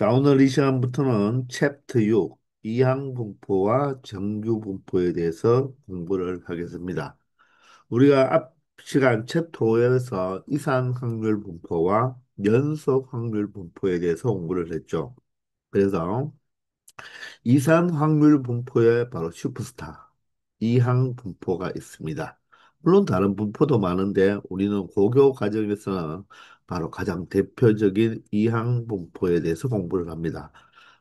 자, 오늘 이 시간부터는 챕터 6, 이항분포와 정규분포에 대해서 공부를 하겠습니다. 우리가 앞 시간 챕터 5에서 이산 확률 분포와 연속 확률 분포에 대해서 공부를 했죠. 그래서 이산 확률 분포의 바로 슈퍼스타, 이항 분포가 있습니다. 물론 다른 분포도 많은데 우리는 고교 과정에서는 바로 가장 대표적인 이항 분포에 대해서 공부를 합니다.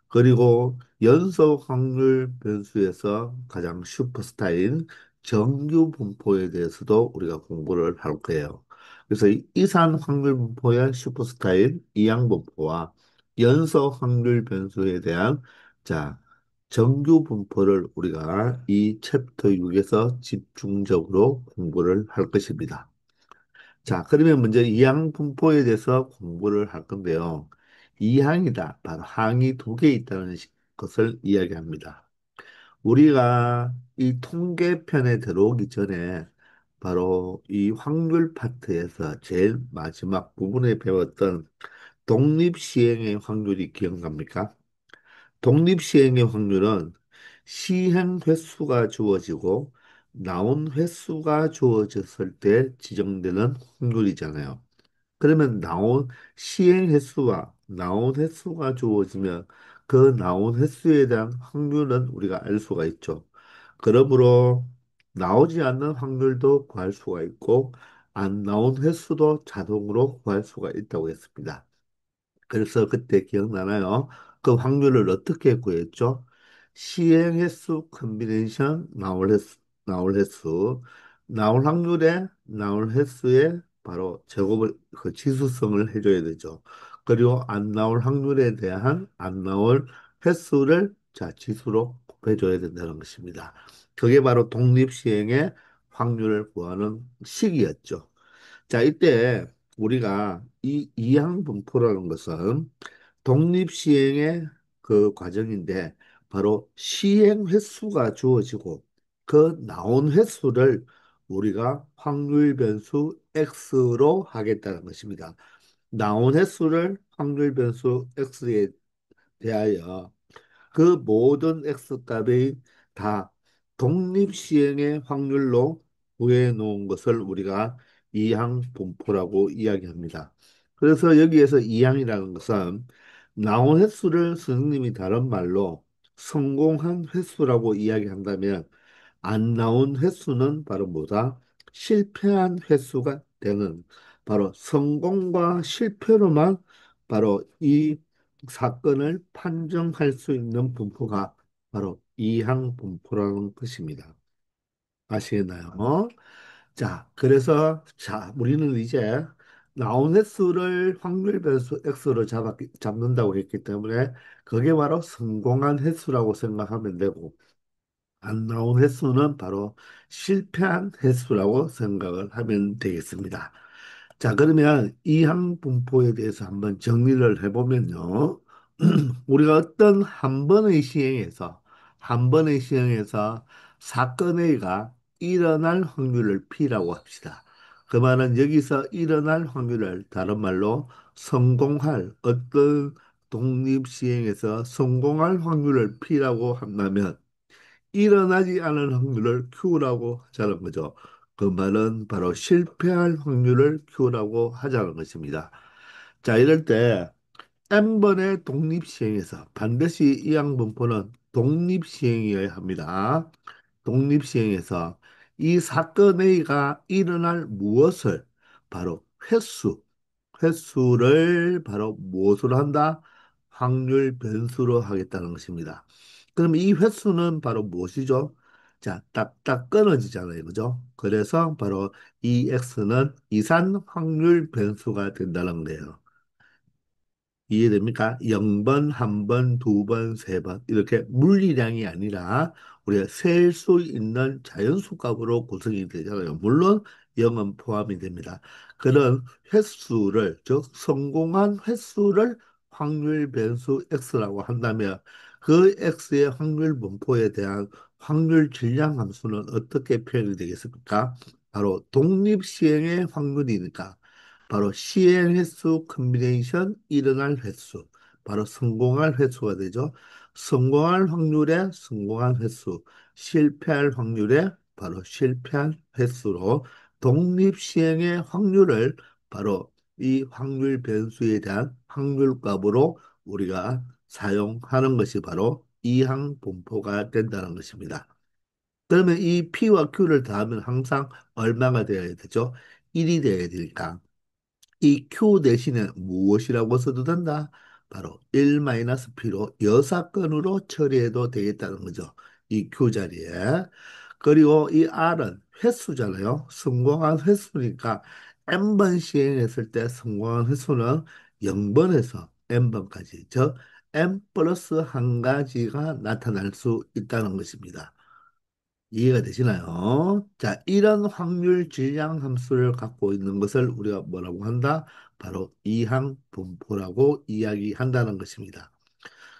그리고 연속 확률 변수에서 가장 슈퍼스타인 정규 분포에 대해서도 우리가 공부를 할 거예요. 그래서 이 이산 확률 분포의 슈퍼스타인 이항 분포와 연속 확률 변수에 대한 자, 정규 분포를 우리가 이 챕터 6에서 집중적으로 공부를 할 것입니다. 자, 그러면 먼저 이항 분포에 대해서 공부를 할 건데요. 이항이다. 바로 항이 두 개 있다는 것을 이야기합니다. 우리가 이 통계편에 들어오기 전에 바로 이 확률 파트에서 제일 마지막 부분에 배웠던 독립시행의 확률이 기억납니까? 독립시행의 확률은 시행 횟수가 주어지고 나온 횟수가 주어졌을 때 지정되는 확률이잖아요. 그러면 나온 시행 횟수와 나온 횟수가 주어지면 그 나온 횟수에 대한 확률은 우리가 알 수가 있죠. 그러므로 나오지 않는 확률도 구할 수가 있고 안 나온 횟수도 자동으로 구할 수가 있다고 했습니다. 그래서 그때 기억나나요? 그 확률을 어떻게 구했죠? 시행 횟수 컨비네이션 나올 횟수 나올 확률에 나올 횟수에 바로 제곱을 그 지수성을 해줘야 되죠. 그리고 안 나올 확률에 대한 안 나올 횟수를 자 지수로 곱해줘야 된다는 것입니다. 그게 바로 독립시행의 확률을 구하는 식이었죠. 자, 이때 우리가 이 이항분포라는 것은 독립시행의 그 과정인데 바로 시행 횟수가 주어지고 그 나온 횟수를 우리가 확률 변수 x로 하겠다는 것입니다. 나온 횟수를 확률 변수 x에 대하여 그 모든 X값이 다 독립시행의 확률로 구해 놓은 것을 우리가 이항분포라고 이야기합니다. 그래서 여기에서 이항이라는 것은 나온 횟수를 선생님이 다른 말로 성공한 횟수라고 이야기한다면 안 나온 횟수는 바로 뭐다? 실패한 횟수가 되는 바로 성공과 실패로만 바로 이 사건을 판정할 수 있는 분포가 바로 이항 분포라는 것입니다. 아시겠나요? 자, 그래서 자, 우리는 이제 나온 횟수를 확률 변수 x로 잡는다고 했기 때문에 그게 바로 성공한 횟수라고 생각하면 되고 안 나온 횟수는 바로 실패한 횟수라고 생각을 하면 되겠습니다. 자, 그러면 이항 분포에 대해서 한번 정리를 해보면요. 우리가 어떤 한 번의 시행에서 사건 A가 일어날 확률을 P라고 합시다. 그 말은 여기서 일어날 확률을 다른 말로 성공할 어떤 독립 시행에서 성공할 확률을 P라고 한다면 일어나지 않을 확률을 Q라고 하자는 거죠. 그 말은 바로 실패할 확률을 Q라고 하자는 것입니다. 자, 이럴 때 N번의 독립시행에서 반드시 이 양분포는 독립시행이어야 합니다. 독립시행에서 이 사건 A가 일어날 무엇을 바로 횟수를 바로 무엇으로 한다? 확률 변수로 하겠다는 것입니다. 그럼 이 횟수는 바로 무엇이죠? 자, 딱딱 끊어지잖아요. 그죠? 그래서 바로 이 x는 이산 확률 변수가 된다는 거예요. 이해됩니까? 0번, 1번, 2번, 3번 이렇게 물리량이 아니라 우리가 셀 수 있는 자연수 값으로 구성이 되잖아요. 물론 0은 포함이 됩니다. 그런 횟수를 즉 성공한 횟수를 확률 변수 x라고 한다면 그 x의 확률 분포에 대한 확률 질량 함수는 어떻게 표현이 되겠습니까? 바로 독립 시행의 확률이니까 바로 시행 횟수 컨비네이션 일어날 횟수 바로 성공할 횟수가 되죠. 성공할 확률에 성공한 횟수, 실패할 확률에 바로 실패한 횟수로 독립시행의 확률을 바로 이 확률 변수에 대한 확률값으로 우리가 사용하는 것이 바로 이항 분포가 된다는 것입니다. 그러면 이 P와 Q를 더하면 항상 얼마가 되어야 되죠? 1이 되어야 되니까 이 Q 대신에 무엇이라고 써도 된다? 바로 1-P로 여사건으로 처리해도 되겠다는 거죠. 이 Q 자리에. 그리고 이 R은 횟수잖아요. 성공한 횟수니까 N번 시행했을 때 성공한 횟수는 0번에서 N번까지, 즉 N 플러스 한 가지가 나타날 수 있다는 것입니다. 이해가 되시나요? 자, 이런 확률 질량 함수를 갖고 있는 것을 우리가 뭐라고 한다? 바로 이항 분포라고 이야기한다는 것입니다.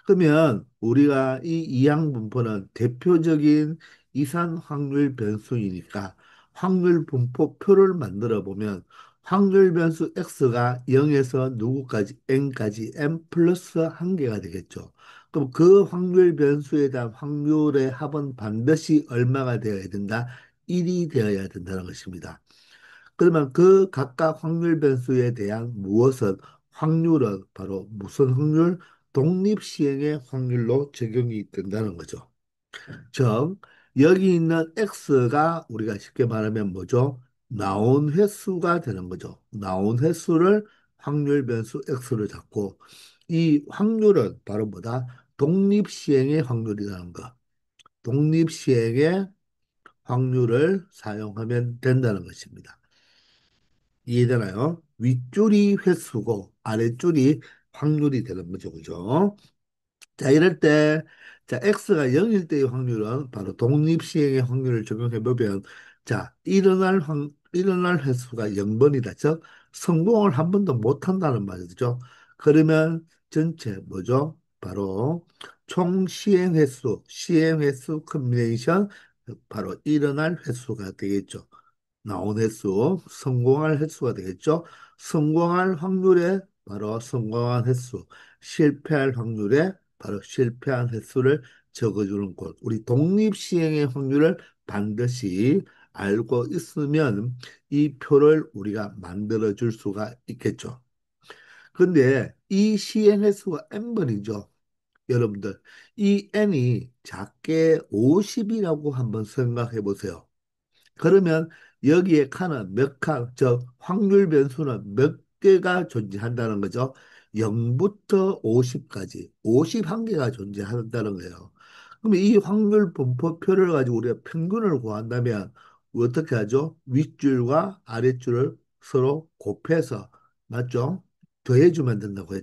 그러면 우리가 이 이항 분포는 대표적인 이산 확률 변수이니까 확률 분포표를 만들어 보면 확률 변수 x가 0에서 누구까지 n까지 n 플러스 한 개가 되겠죠. 그럼 그 확률 변수에 대한 확률의 합은 반드시 얼마가 되어야 된다? 1이 되어야 된다는 것입니다. 그러면 그 각각 확률 변수에 대한 무엇은 확률은 바로 무슨 확률? 독립시행의 확률로 적용이 된다는 거죠. 즉, 여기 있는 x가 우리가 쉽게 말하면 뭐죠? 나온 횟수가 되는 거죠. 나온 횟수를 확률 변수 x를 잡고 이 확률은 바로 뭐다? 독립시행의 확률이라는 거. 독립시행의 확률을 사용하면 된다는 것입니다. 이해되나요? 윗줄이 횟수고 아랫줄이 확률이 되는 거죠. 그죠? 자, 이럴 때, 자, x가 0일 때의 확률은 바로 독립시행의 확률을 적용해 보면, 자, 일어날 횟수가 0번이다. 즉, 성공을 한 번도 못 한다는 말이죠. 그러면 전체 뭐죠? 바로 총 시행 횟수, 시행 횟수 컨비네이션, 바로 일어날 횟수가 되겠죠. 나온 횟수, 성공할 횟수가 되겠죠. 성공할 확률에 바로 성공한 횟수, 실패할 확률에 바로 실패한 횟수를 적어주는 것. 우리 독립시행의 확률을 반드시 알고 있으면 이 표를 우리가 만들어 줄 수가 있겠죠. 근데 이 시행 횟수가 n번이죠. 여러분들, 이 n이 작게 50이라고 한번 생각해 보세요. 그러면 여기에 칸은 몇 칸, 즉 확률 변수는 몇 개가 존재한다는 거죠. 0부터 50까지 51개가 존재한다는 거예요. 그러면 이 확률 분포표를 가지고 우리가 평균을 구한다면 어떻게 하죠? 윗줄과 아랫줄을 서로 곱해서 맞죠? 더해주면 된다고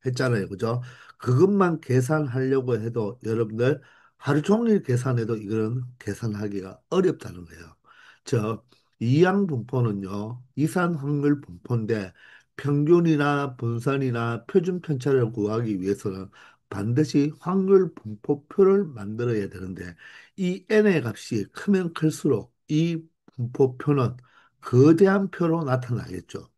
했잖아요. 그죠? 그것만 계산하려고 해도 여러분들 하루 종일 계산해도 이거는 계산하기가 어렵다는 거예요. 저 이항 분포는요, 이산 확률 분포인데 평균이나 분산이나 표준 편차를 구하기 위해서는 반드시 확률 분포표를 만들어야 되는데 이 n의 값이 크면 클수록 이 분포표는 거대한 표로 나타나겠죠.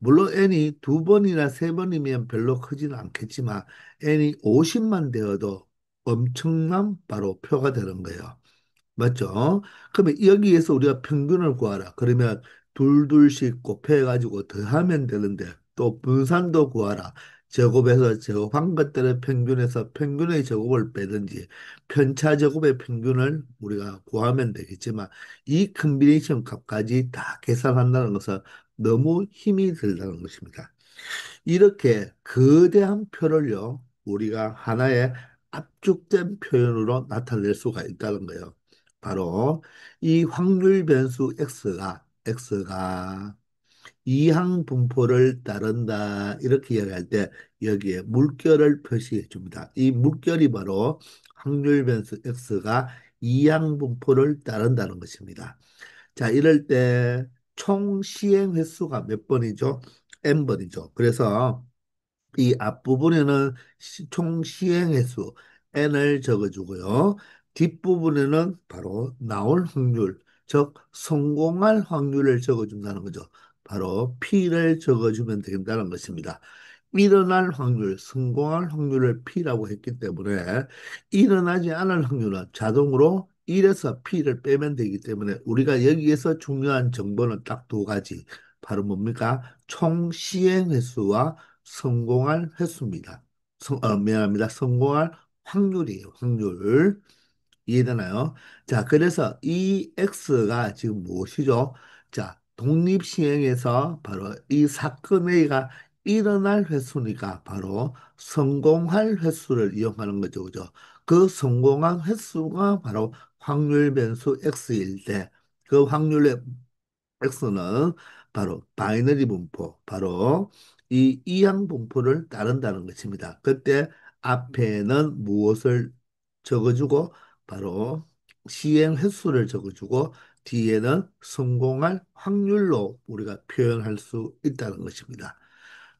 물론 n이 두 번이나 세 번이면 별로 크지는 않겠지만 n이 50만 되어도 엄청난 바로 표가 되는 거예요. 맞죠? 그러면 여기에서 우리가 평균을 구하라. 그러면 둘둘씩 곱해가지고 더하면 되는데 또 분산도 구하라. 제곱해서 제곱한 것들의 평균에서 평균의 제곱을 빼든지 편차 제곱의 평균을 우리가 구하면 되겠지만 이 컨비네이션 값까지 다 계산한다는 것은 너무 힘이 들다는 것입니다. 이렇게 거대한 표를요, 우리가 하나의 압축된 표현으로 나타낼 수가 있다는 거예요. 바로 이 확률 변수 x가 이항 분포를 따른다. 이렇게 이야기할 때 여기에 물결을 표시해 줍니다. 이 물결이 바로 확률 변수 x가 이항 분포를 따른다는 것입니다. 자, 이럴 때 총 시행 횟수가 몇 번이죠? n번이죠. 그래서 이 앞부분에는 총 시행 횟수 n을 적어주고요. 뒷부분에는 바로 나올 확률, 즉 성공할 확률을 적어준다는 거죠. 바로 P를 적어주면 된다는 것입니다. 일어날 확률, 성공할 확률을 P라고 했기 때문에 일어나지 않을 확률은 자동으로 1에서 P를 빼면 되기 때문에 우리가 여기에서 중요한 정보는 딱 두 가지. 바로 뭡니까? 총 시행 횟수와 성공할 횟수입니다. 미안합니다. 성공할 확률이에요. 확률. 이해되나요? 자, 그래서 이 X가 지금 무엇이죠? 자, 독립시행에서 바로 이 사건 A가 일어날 횟수니까 바로 성공할 횟수를 이용하는 거죠. 그죠? 그 성공한 횟수가 바로 확률 변수 X일 때 그 확률의 X는 바로 바이너리 분포, 바로 이 이항 분포를 따른다는 것입니다. 그때 앞에는 무엇을 적어주고 바로 시행 횟수를 적어주고 뒤에는 성공할 확률로 우리가 표현할 수 있다는 것입니다.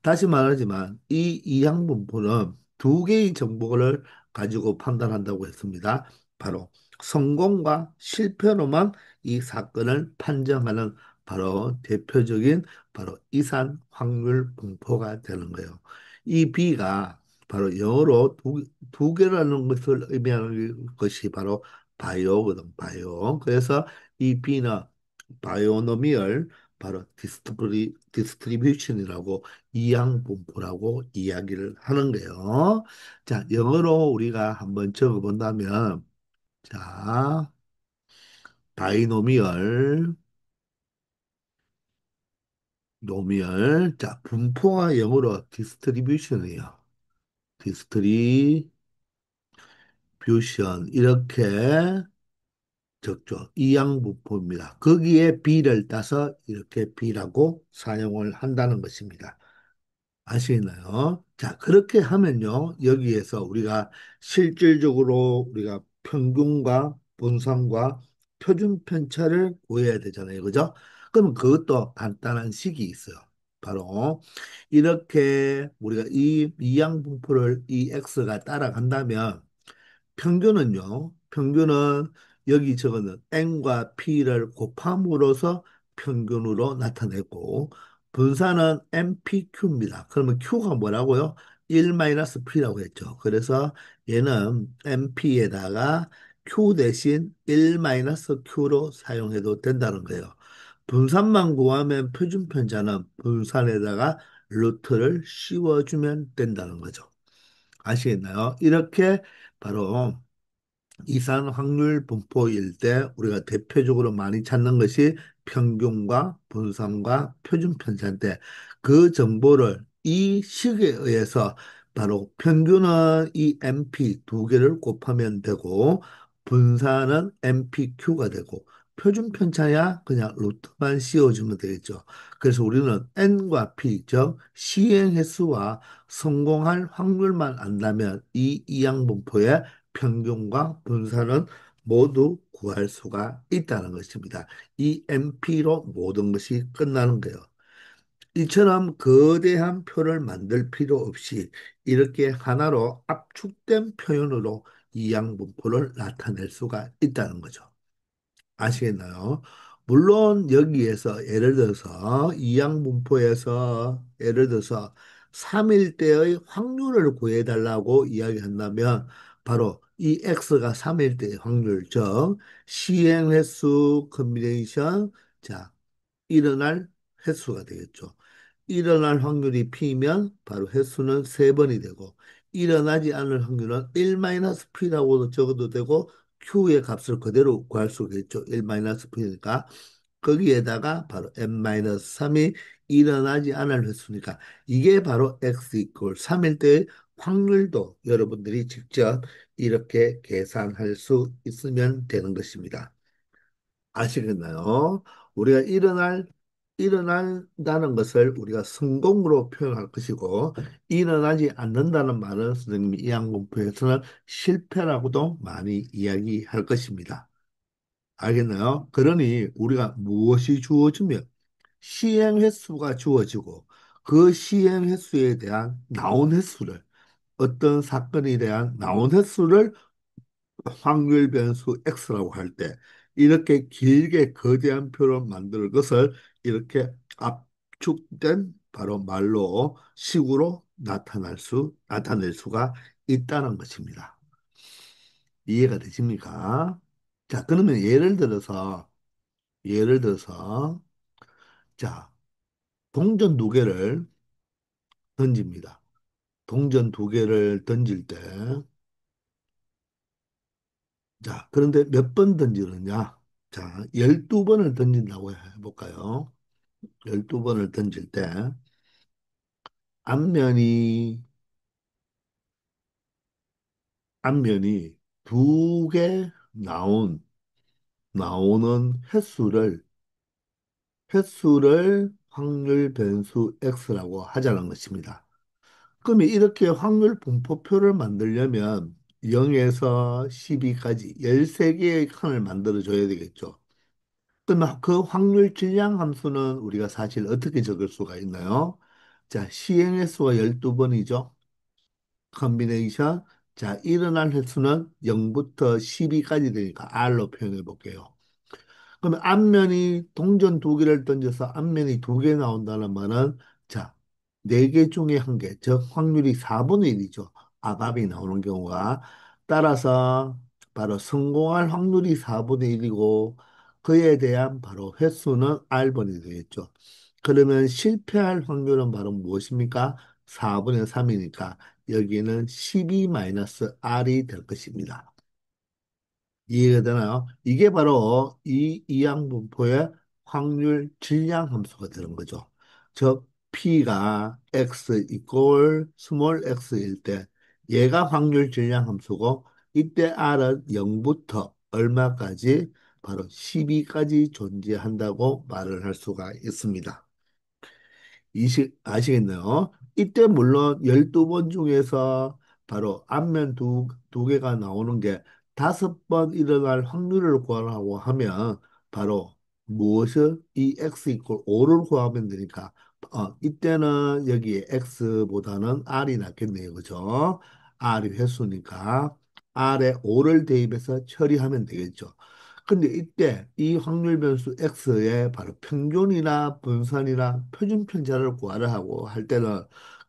다시 말하지만 이 이항 분포는 두 개의 정보를 가지고 판단한다고 했습니다. 바로 성공과 실패로만 이 사건을 판정하는 바로 대표적인 바로 이산 확률 분포가 되는 거예요. 이 B가 바로 영어로 두 개라는 것을 의미하는 것이 바로 바이오거든, 바이오. 그래서 이 B는 바이오노미얼, 바로 디스트리뷰션이라고 이항분포라고 이야기를 하는 거예요. 자, 영어로 우리가 한번 적어본다면, 자, 바이노미얼, 자, 분포가 영어로 디스트리뷰션이에요. 디스트리뷰션, 이렇게 적죠. 이항분포입니다. 거기에 B를 따서 이렇게 B라고 사용을 한다는 것입니다. 아시나요? 자, 그렇게 하면요. 여기에서 우리가 실질적으로 우리가 평균과 분산과 표준 편차를 구해야 되잖아요. 그죠? 그러면 그것도 간단한 식이 있어요. 바로 이렇게 우리가 이 이항분포를 이 X가 따라간다면 평균은 여기 적어는 n과 p를 곱함으로써 평균으로 나타내고 분산은 npq입니다. 그러면 q가 뭐라고요? 1-p라고 했죠. 그래서 얘는 np에다가 q 대신 1-q로 사용해도 된다는 거예요. 분산만 구하면 표준 편차는 분산에다가 루트를 씌워주면 된다는 거죠. 아시겠나요? 이렇게 바로 이산 확률 분포일 때 우리가 대표적으로 많이 찾는 것이 평균과 분산과 표준 편차인데 그 정보를 이 식에 의해서 바로 평균은 이 MP 두 개를 곱하면 되고 분산은 MPQ가 되고 표준 편차야 그냥 루트만 씌워주면 되겠죠. 그래서 우리는 N과 P, 즉 시행 횟수와 성공할 확률만 안다면 이 이항분포에 평균과 분산은 모두 구할 수가 있다는 것입니다. 이 MP로 모든 것이 끝나는 거예요. 이처럼 거대한 표를 만들 필요 없이 이렇게 하나로 압축된 표현으로 이항분포를 나타낼 수가 있다는 거죠. 아시겠나요? 물론 여기에서 예를 들어서 이항분포에서 예를 들어서 3일 때의 확률을 구해달라고 이야기한다면 바로 이 x가 3일 때의 확률, 즉 시행횟수 컨비네이션, 자, 일어날 횟수가 되겠죠. 일어날 확률이 p면 바로 횟수는 세번이 되고 일어나지 않을 확률은 1-p라고도 적어도 되고 q의 값을 그대로 구할 수가 있죠. 1-p니까 거기에다가 바로 n-3이 일어나지 않을 횟수니까 이게 바로 x 이퀄 3일 때의 확률도 여러분들이 직접 이렇게 계산할 수 있으면 되는 것입니다. 아시겠나요? 우리가 일어난다는 것을 우리가 성공으로 표현할 것이고, 일어나지 않는다는 말은 선생님이 이항공표에서는 실패라고도 많이 이야기할 것입니다. 알겠나요? 그러니 우리가 무엇이 주어지면 시행 횟수가 주어지고, 그 시행 횟수에 대한 나온 횟수를 어떤 사건에 대한 나온 횟수를 확률 변수 X라고 할 때 이렇게 길게 거대한 표로 만들 것을 이렇게 압축된 바로 말로 식으로 나타낼 수가 있다는 것입니다. 이해가 되십니까? 자, 그러면 예를 들어서, 자, 동전 두 개를 던집니다. 동전 두 개를 던질 때, 자, 그런데 몇 번 던지느냐? 자, 12번을 던진다고 해볼까요? 12번을 던질 때, 앞면이, 앞면이 두 개 나오는 횟수를 확률 변수 X라고 하자는 것입니다. 그러면 이렇게 확률 분포표를 만들려면 0에서 12까지 13개의 칸을 만들어 줘야 되겠죠. 그러면 그 확률 질량 함수는 우리가 사실 어떻게 적을 수가 있나요? 자, 시행 횟수가 12번이죠. 컨비네이션. 자, 일어날 횟수는 0부터 12까지 되니까 R로 표현해 볼게요. 그러면 앞면이 동전 두 개를 던져서 앞면이 두 개 나온다는 말은 자, 네 개 중에 한 개, 즉 확률이 4분의 1이죠. 아답이 나오는 경우가 따라서 바로 성공할 확률이 4분의 1이고 그에 대한 바로 횟수는 R번이 되겠죠. 그러면 실패할 확률은 바로 무엇입니까? 4분의 3이니까 여기는 12-R이 될 것입니다. 이해가 되나요? 이게 바로 이 이항분포의 확률 질량 함수가 되는 거죠. 즉, P가 X 이꼴 스몰 x일 때 얘가 확률 질량 함수고 이때 R은 0부터 얼마까지 바로 12까지 존재한다고 말을 할 수가 있습니다. 아시겠네요. 이때 물론 12번 중에서 바로 앞면 두 개가 나오는 게 5번 일어날 확률을 구하라고 하면 바로 무엇을 이 x 이퀄 5를 구하면 되니까 이때는 여기에 x보다는 r이 낫겠네요. 그죠? r이 횟수니까 r에 5를 대입해서 처리하면 되겠죠. 근데 이때 이 확률 변수 x의 바로 평균이나 분산이나 표준 편차를 구하라 하고 할 때는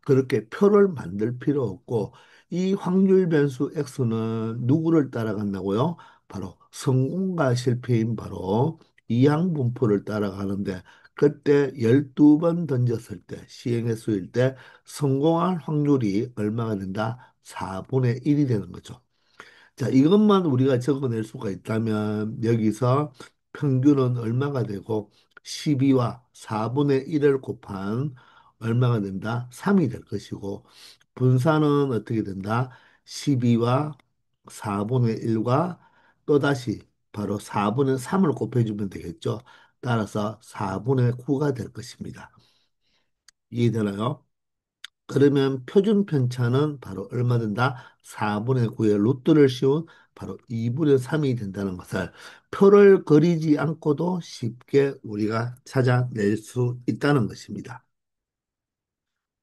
그렇게 표를 만들 필요 없고 이 확률 변수 x는 누구를 따라간다고요? 바로 성공과 실패인 바로 이항분포를 따라가는데 그때 12번 던졌을 때 시행횟수일 때 성공할 확률이 얼마가 된다? 4분의 1이 되는 거죠. 자, 이것만 우리가 적어낼 수가 있다면 여기서 평균은 얼마가 되고 12와 4분의 1을 곱한 얼마가 된다? 3이 될 것이고 분산은 어떻게 된다? 12와 4분의 1과 또다시 바로 4분의 3을 곱해주면 되겠죠. 따라서 4분의 9가 될 것입니다. 이해되나요? 그러면 표준 편차는 바로 얼마 된다? 4분의 9의 루트를 씌운 바로 2분의 3이 된다는 것을 표를 그리지 않고도 쉽게 우리가 찾아낼 수 있다는 것입니다.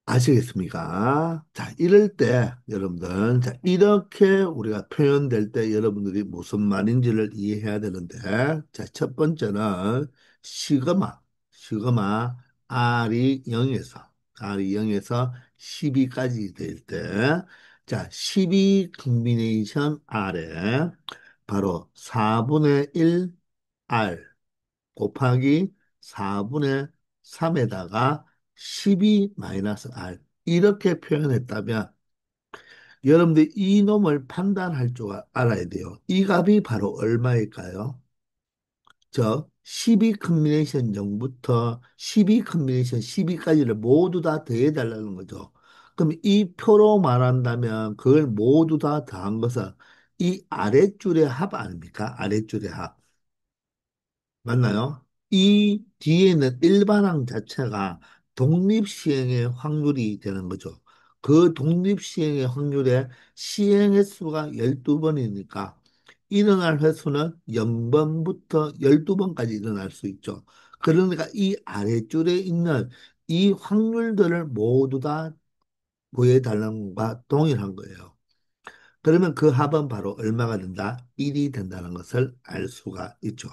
아시겠습니까? 자, 이럴 때 여러분들, 자, 이렇게 우리가 표현될 때 여러분들이 무슨 말인지를 이해해야 되는데, 자, 첫 번째는 시그마 R이 0에서 12까지 될 때, 자, 12 컨비네이션 R에 바로 4분의 1 R 곱하기 4분의 3에다가 12 마이너스 R 이렇게 표현했다면 여러분들 이 놈을 판단할 줄 알아야 돼요. 이 값이 바로 얼마일까요? 저 12 컨비네이션 0부터 12 컨비네이션 12까지를 모두 다 더해달라는 거죠. 그럼 이 표로 말한다면 그걸 모두 다 더한 것은 이 아랫줄의 합 아닙니까? 아랫줄의 합. 맞나요? 이 뒤에 있는 일반항 자체가 독립시행의 확률이 되는 거죠. 그 독립시행의 확률에 시행 횟수가 12번이니까 일어날 횟수는 0번부터 12번까지 일어날 수 있죠. 그러니까 이 아래줄에 있는 이 확률들을 모두 다 구해달라는 것과 동일한 거예요. 그러면 그 합은 바로 얼마가 된다? 1이 된다는 것을 알 수가 있죠.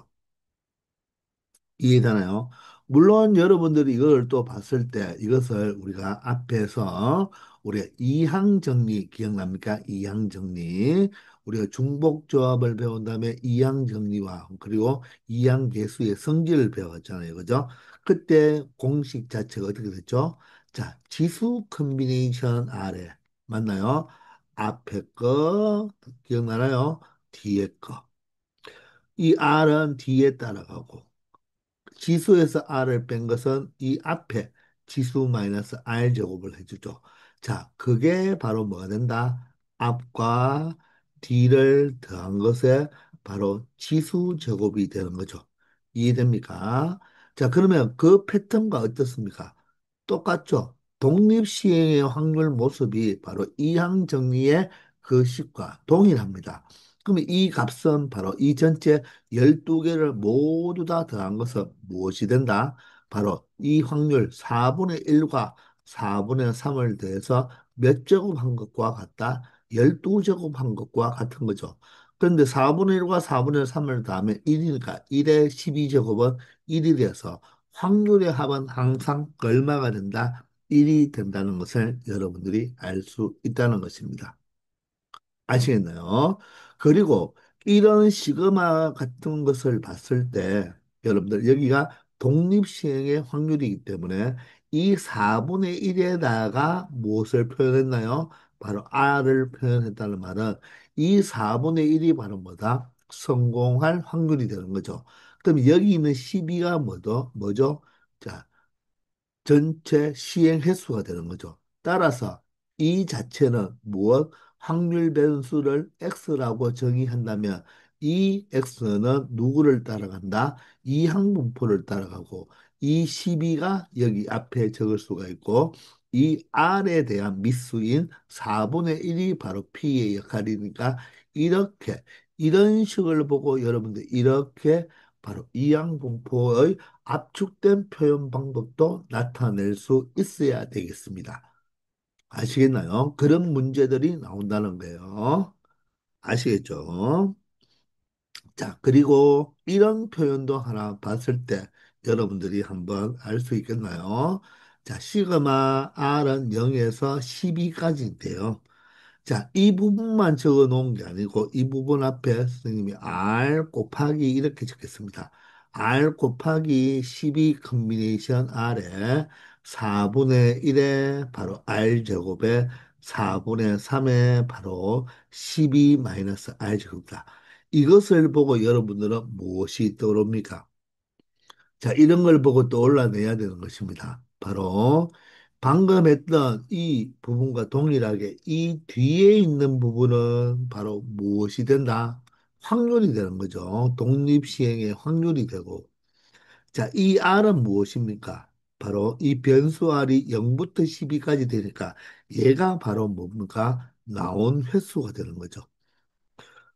이해되나요? 물론 여러분들이 이걸 또 봤을 때 이것을 우리가 앞에서 우리가 이항정리 기억납니까? 이항정리. 우리가 중복조합을 배운 다음에 이항정리와 그리고 이항계수의 성질을 배웠잖아요. 그죠? 그때 공식 자체가 어떻게 됐죠? 자, 지수 컨비네이션 아래 맞나요? 앞에 거 기억나나요? 뒤에 거. 이 R은 뒤에 따라가고 지수에서 R을 뺀 것은 이 앞에 지수 마이너스 R 제곱을 해주죠. 자, 그게 바로 뭐가 된다? 앞과 뒤를 더한 것에 바로 지수 제곱이 되는 거죠. 이해됩니까? 자, 그러면 그 패턴과 어떻습니까? 똑같죠? 독립시행의 확률 모습이 바로 이항 정리의 그 식과 동일합니다. 그러면 이 값은 바로 이 전체 12개를 모두 다 더한 것은 무엇이 된다? 바로 이 확률 4분의 1과 4분의 3을 더해서 몇 제곱한 것과 같다? 12제곱한 것과 같은 거죠. 그런데 4분의 1과 4분의 3을 더하면 1이니까 1의 12제곱은 1이 되어서 확률의 합은 항상 얼마가 된다? 1이 된다는 것을 여러분들이 알 수 있다는 것입니다. 아시겠나요? 그리고 이런 시그마 같은 것을 봤을 때 여러분들 여기가 독립시행의 확률이기 때문에 이 4분의 1에다가 무엇을 표현했나요? 바로 R을 표현했다는 말은 이 4분의 1이 바로 뭐다? 성공할 확률이 되는 거죠. 그럼 여기 있는 12가 뭐죠? 자, 전체 시행 횟수가 되는 거죠. 따라서 이 자체는 무엇? 확률 변수를 x라고 정의한다면 이 x는 누구를 따라간다? 이 항분포를 따라가고 이 12가 여기 앞에 적을 수가 있고 이 r에 대한 미수인 4분의 1이 바로 p의 역할이니까 이렇게 이런 식을 보고 여러분들 이렇게 바로 이항분포의 압축된 표현 방법도 나타낼 수 있어야 되겠습니다. 아시겠나요? 그런 문제들이 나온다는 거예요. 아시겠죠? 자, 그리고 이런 표현도 하나 봤을 때 여러분들이 한번 알 수 있겠나요? 자, 시그마 R은 0에서 12까지인데요. 자, 이 부분만 적어 놓은 게 아니고 이 부분 앞에 선생님이 R 곱하기 이렇게 적겠습니다. R 곱하기 12 컨비네이션 R에 4분의 1에 바로 R 제곱에 4분의 3에 바로 12 마이너스 R 제곱이다. 이것을 보고 여러분들은 무엇이 떠오릅니까? 자, 이런 걸 보고 떠올라내야 되는 것입니다. 바로 방금 했던 이 부분과 동일하게 이 뒤에 있는 부분은 바로 무엇이 된다? 확률이 되는 거죠. 독립시행의 확률이 되고. 자, 이 R은 무엇입니까? 바로 이 변수 R이 0부터 12까지 되니까 얘가 바로 뭡니까? 나온 횟수가 되는 거죠.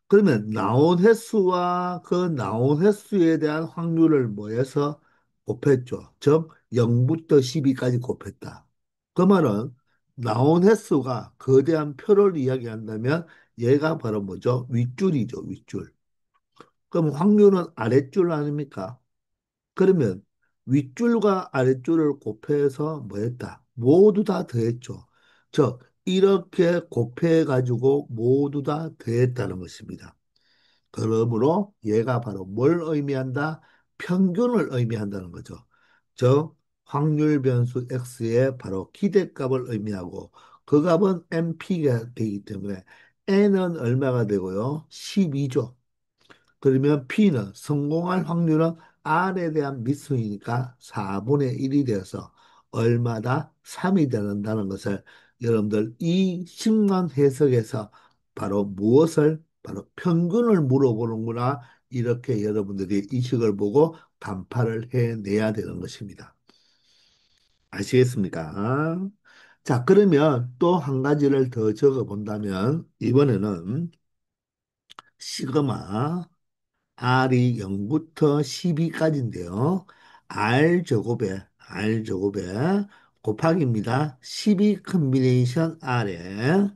그러면 나온 횟수와 그 나온 횟수에 대한 확률을 뭐해서 곱했죠. 즉 0부터 12까지 곱했다. 그 말은 나온 횟수가 거대한 표를 이야기한다면 얘가 바로 뭐죠? 윗줄이죠, 윗줄. 그럼 확률은 아랫줄 아닙니까? 그러면 윗줄과 아랫줄을 곱해서 뭐 했다? 모두 다 더했죠. 즉 이렇게 곱해가지고 모두 다 더했다는 것입니다. 그러므로 얘가 바로 뭘 의미한다? 평균을 의미한다는 거죠. 즉 확률 변수 x의 바로 기대값을 의미하고 그 값은 NP가 되기 때문에 n은 얼마가 되고요? 12죠. 그러면 P는 성공할 확률은 R에 대한 미수이니까 4분의 1이 되어서 얼마다 3이 되는다는 것을 여러분들 이 식만 해석에서 바로 무엇을 바로 평균을 물어보는구나 이렇게 여러분들이 이 식을 보고 간파를 해내야 되는 것입니다. 아시겠습니까? 자, 그러면 또 한 가지를 더 적어 본다면 이번에는 시그마 R이 0부터 12까지인데요. R 제곱에 곱하기입니다. 12 컨비네이션 R에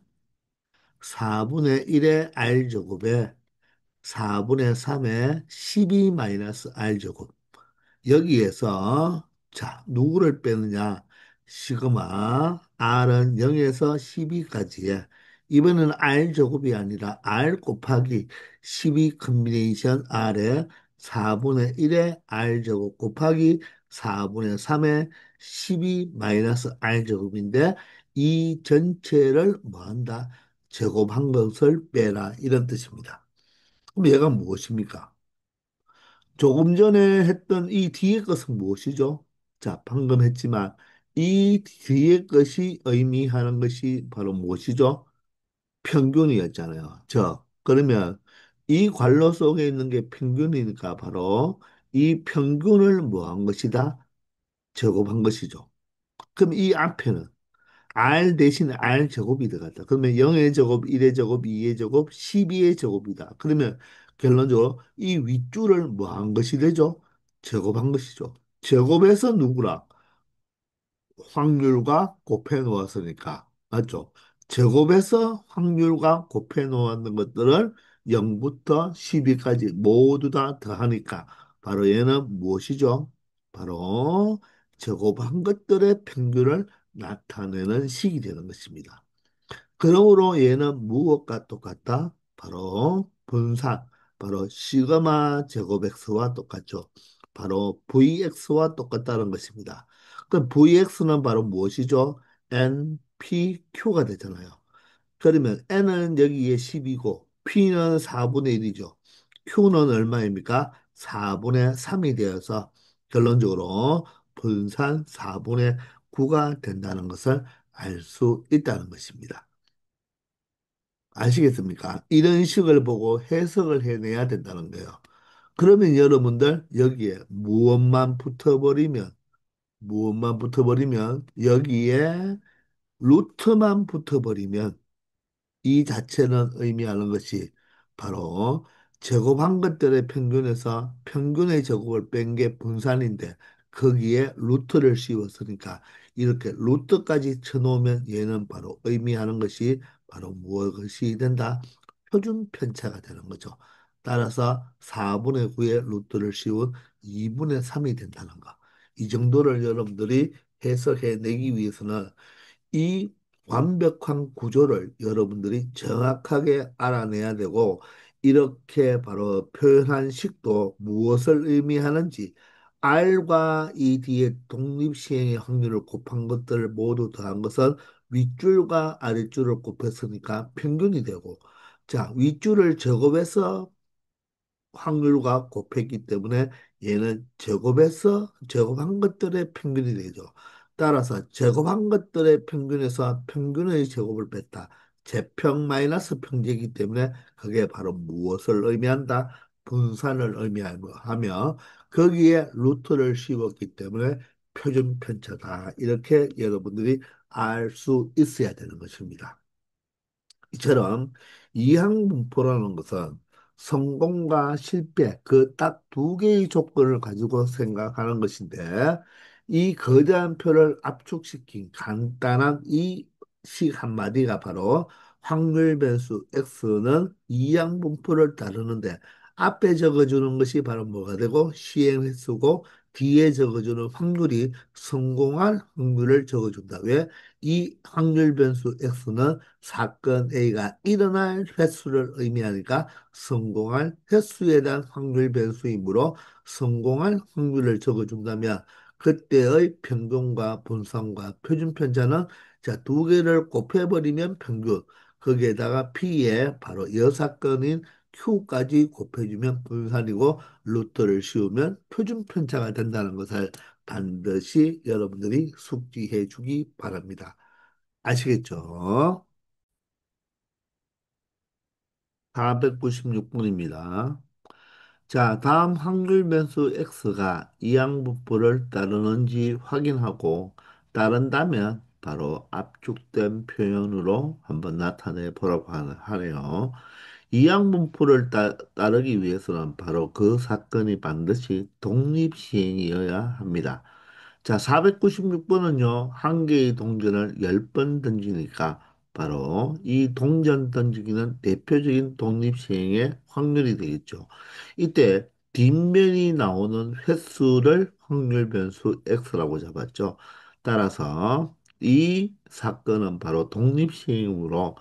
4분의 1의 R제곱에 4분의 3의 12 마이너스 R제곱. 여기에서 자 누구를 빼느냐? 시그마 R은 0에서 12까지에 이번에는 R 제곱이 아니라 R 곱하기 12 컨비네이션 R에 4분의 1의 R 제곱 곱하기 4분의 3의 12 마이너스 R 제곱인데 이 전체를 뭐 한다? 제곱한 것을 빼라 이런 뜻입니다. 그럼 얘가 무엇입니까? 조금 전에 했던 이 뒤의 것은 무엇이죠? 자, 방금 했지만 이 뒤의 것이 의미하는 것이 바로 무엇이죠? 평균이었잖아요. 그러면 이 괄호 속에 있는 게 평균이니까 바로 이 평균을 뭐 한 것이다? 제곱한 것이죠. 그럼 이 앞에는 R 대신에 R 제곱이 들어갔다. 그러면 0의 제곱, 1의 제곱, 2의 제곱, 12의 제곱이다. 그러면 결론적으로 이 윗줄을 뭐 한 것이 되죠? 제곱한 것이죠. 제곱해서 누구랑? 확률과 곱해 놓았으니까. 맞죠? 제곱해서 확률과 곱해 놓았는 것들을 0부터 12까지 모두 다 더하니까 바로 얘는 무엇이죠? 바로 제곱한 것들의 평균을 나타내는 식이 되는 것입니다. 그러므로 얘는 무엇과 똑같다? 바로 분산, 바로 시그마 제곱 x와 똑같죠. 바로 vx와 똑같다는 것입니다. 그럼 vx는 바로 무엇이죠? npq가 되잖아요. 그러면 n은 여기에 10이고 p는 4분의 1이죠. q는 얼마입니까? 4분의 3이 되어서 결론적으로 분산 4분의 9가 된다는 것을 알 수 있다는 것입니다. 아시겠습니까? 이런 식을 보고 해석을 해내야 된다는 거예요. 그러면 여러분들 여기에 무엇만 붙어버리면 여기에 루트만 붙어버리면 이 자체는 의미하는 것이 바로 제곱한 것들의 평균에서 평균의 제곱을 뺀 게 분산인데 거기에 루트를 씌웠으니까 이렇게 루트까지 쳐놓으면 얘는 바로 의미하는 것이 바로 무엇이 된다? 표준 편차가 되는 거죠. 따라서 4분의 9의 루트를 씌운 2분의 3이 된다는 거. 이 정도를 여러분들이 해석해내기 위해서는 이 완벽한 구조를 여러분들이 정확하게 알아내야 되고, 이렇게 바로 표현한 식도 무엇을 의미하는지, R과 이 뒤에 독립시행의 확률을 곱한 것들을 모두 더한 것은 윗줄과 아랫줄을 곱했으니까 평균이 되고, 자, 윗줄을 제곱해서 확률과 곱했기 때문에 얘는 제곱해서 제곱한 것들의 평균이 되죠. 따라서 제곱한 것들의 평균에서 평균의 제곱을 뺐다. 제평 마이너스 평제이기 때문에 그게 바로 무엇을 의미한다? 분산을 의미하며 거기에 루트를 씌웠기 때문에 표준 편차다. 이렇게 여러분들이 알 수 있어야 되는 것입니다. 이처럼 이항분포라는 것은 성공과 실패 그 딱 두 개의 조건을 가지고 생각하는 것인데 이 거대한 표를 압축시킨 간단한 이 식 한마디가 바로 확률 변수 x는 이항분포를 다루는데 앞에 적어주는 것이 바로 뭐가 되고 시행 횟수고 뒤에 적어주는 확률이 성공할 확률을 적어준다. 왜? 이 확률 변수 x는 사건 A가 일어날 횟수를 의미하니까 성공할 횟수에 대한 확률 변수이므로 성공할 확률을 적어준다면 그때의 평균과 분산과 표준 편차는 자, 두 개를 곱해버리면 평균 거기에다가 P에 바로 여사건인 Q까지 곱해주면 분산이고 루트를 씌우면 표준 편차가 된다는 것을 반드시 여러분들이 숙지해 주기 바랍니다. 아시겠죠? 496분입니다. 자, 다음 확률 변수 x가 이항분포를 따르는지 확인하고 따른다면 바로 압축된 표현으로 한번 나타내 보라고 하네요. 이항분포를 따르기 위해서는 바로 그 사건이 반드시 독립시행이어야 합니다. 자, 496번은요, 한 개의 동전을 10번 던지니까 바로 이 동전 던지기는 대표적인 독립시행의 확률이 되겠죠. 이때 뒷면이 나오는 횟수를 확률 변수 x라고 잡았죠. 따라서 이 사건은 바로 독립시행이므로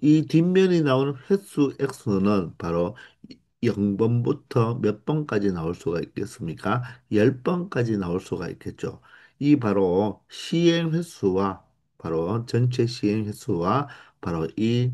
이 뒷면이 나오는 횟수 x는 바로 0번부터 몇 번까지 나올 수가 있겠습니까? 10번까지 나올 수가 있겠죠. 이 바로 시행 횟수와 바로 전체 시행 횟수와 바로 이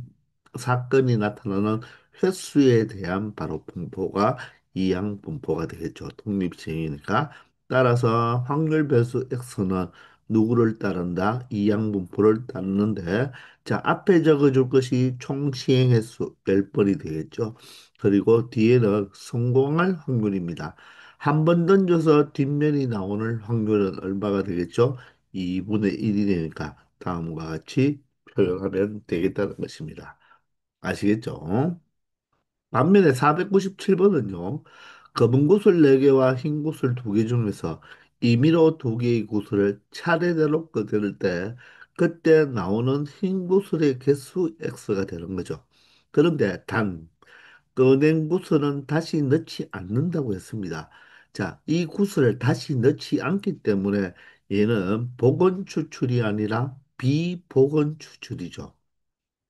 사건이 나타나는 횟수에 대한 바로 분포가 이항 분포가 되겠죠. 독립시행이니까. 따라서 확률 배수 x는 누구를 따른다? 이항 분포를 따르는데 자, 앞에 적어줄 것이 총 시행 횟수 10번이 되겠죠. 그리고 뒤에는 성공할 확률입니다. 한 번 던져서 뒷면이 나오는 확률은 얼마가 되겠죠? 2분의 1이 되니까 다음과 같이 표현하면 되겠다는 것입니다. 아시겠죠? 반면에 497번은요. 검은 구슬 4개와 흰 구슬 2개 중에서 임의로 2개의 구슬을 차례대로 꺼낼 때 그때 나오는 흰 구슬의 개수 X가 되는 거죠. 그런데 단 꺼낸 구슬은 다시 넣지 않는다고 했습니다. 자, 이 구슬을 다시 넣지 않기 때문에 얘는 복원 추출이 아니라 비복원 추출이죠.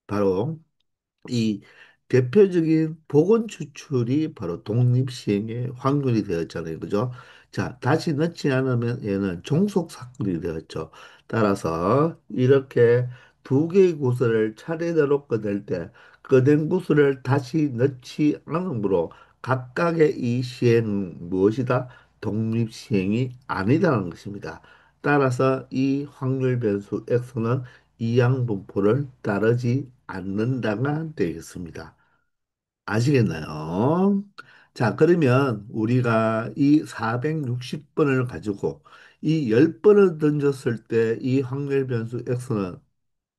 바로 이 대표적인 복원 추출이 바로 독립시행의 확률이 되었잖아요. 그죠? 자, 다시 넣지 않으면 얘는 종속 사건이 되었죠. 따라서 이렇게 2개의 구슬을 차례대로 꺼낼 때 꺼낸 구슬을 다시 넣지 않으므로 각각의 이 시행은 무엇이다? 독립시행이 아니다는 것입니다. 따라서 이 확률 변수 x는 이항분포를 따르지 않는다가 되겠습니다. 아시겠나요? 자, 그러면 우리가 이 460번을 가지고 이 10번을 던졌을 때 이 확률 변수 x는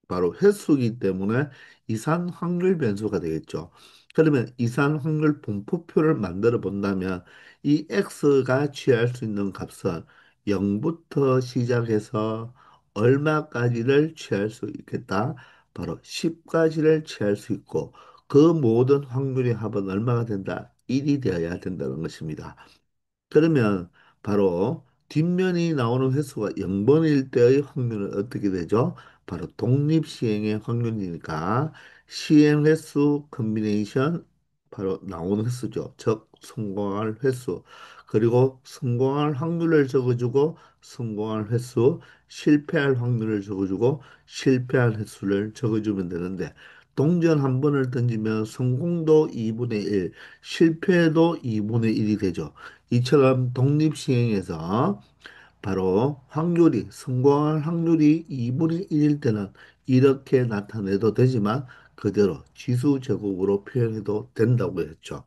바로 횟수이기 때문에 이산 확률 변수가 되겠죠. 그러면 이산 확률 분포표를 만들어 본다면 이 x가 취할 수 있는 값은 0부터 시작해서 얼마까지를 취할 수 있겠다? 바로 10까지를 취할 수 있고 그 모든 확률의 합은 얼마가 된다? 1이 되어야 된다는 것입니다. 그러면 바로 뒷면이 나오는 횟수가 0번일 때의 확률은 어떻게 되죠? 바로 독립시행의 확률이니까 시행 횟수 컨비네이션 바로 나오는 횟수죠. 즉 성공할 횟수 그리고 성공할 확률을 적어주고 성공할 횟수 실패할 확률을 적어주고 실패할 횟수를 적어주면 되는데 동전 한 번을 던지면 성공도 2분의 1, 실패도 2분의 1이 되죠. 이처럼 독립시행에서 바로 확률이, 성공할 확률이 2분의 1일 때는 이렇게 나타내도 되지만 그대로 지수 제곱으로 표현해도 된다고 했죠.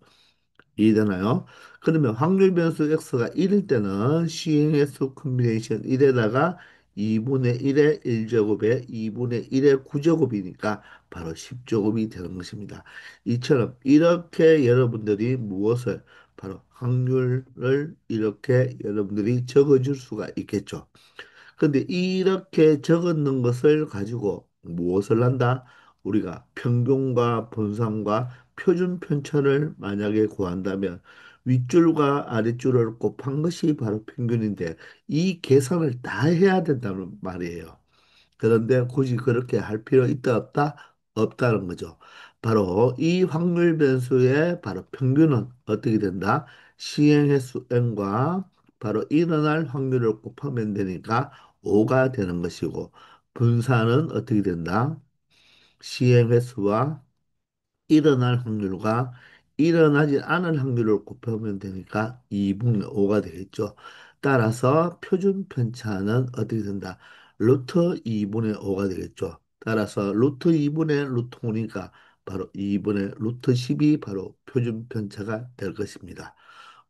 이해되나요? 그러면 확률 변수 x가 1일 때는 시행의 수 컨비네이션 1에다가 2분의 1의 1제곱에 2분의 1의 9제곱이니까 바로 10제곱이 되는 것입니다. 이처럼 이렇게 여러분들이 무엇을 바로 확률을 이렇게 여러분들이 적어줄 수가 있겠죠. 근데 이렇게 적었는 것을 가지고 무엇을 한다? 우리가 평균과 분산과 표준 편차를 만약에 구한다면 윗줄과 아랫줄을 곱한 것이 바로 평균인데 이 계산을 다 해야 된다는 말이에요. 그런데 굳이 그렇게 할 필요 있다 없다? 없다는 거죠. 바로 이 확률 변수의 바로 평균은 어떻게 된다? 시행횟수 n과 바로 일어날 확률을 곱하면 되니까 5가 되는 것이고 분산은 어떻게 된다? 시행횟수와 일어날 확률과 일어나지 않을 확률을 곱하면 되니까 2분의 5가 되겠죠. 따라서 표준 편차는 어떻게 된다? 루트 2분의 5가 되겠죠. 따라서 루트 2분의 루트 5니까 바로 2분의 루트 10이 바로 표준 편차가 될 것입니다.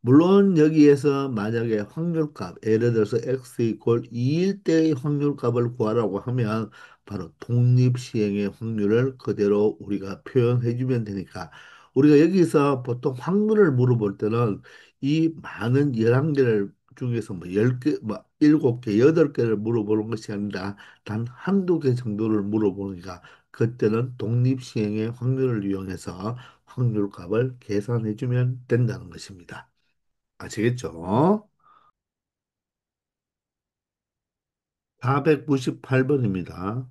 물론 여기에서 만약에 확률값, 예를 들어서 x 이퀄 2일 때의 확률값을 구하라고 하면 바로 독립시행의 확률을 그대로 우리가 표현해 주면 되니까 우리가 여기서 보통 확률을 물어볼 때는 이 많은 11개를 중에서 뭐 10개, 뭐 7개, 8개를 물어보는 것이 아니라 단 한두 개 정도를 물어보니까 그때는 독립시행의 확률을 이용해서 확률값을 계산해 주면 된다는 것입니다. 아시겠죠? 498번입니다.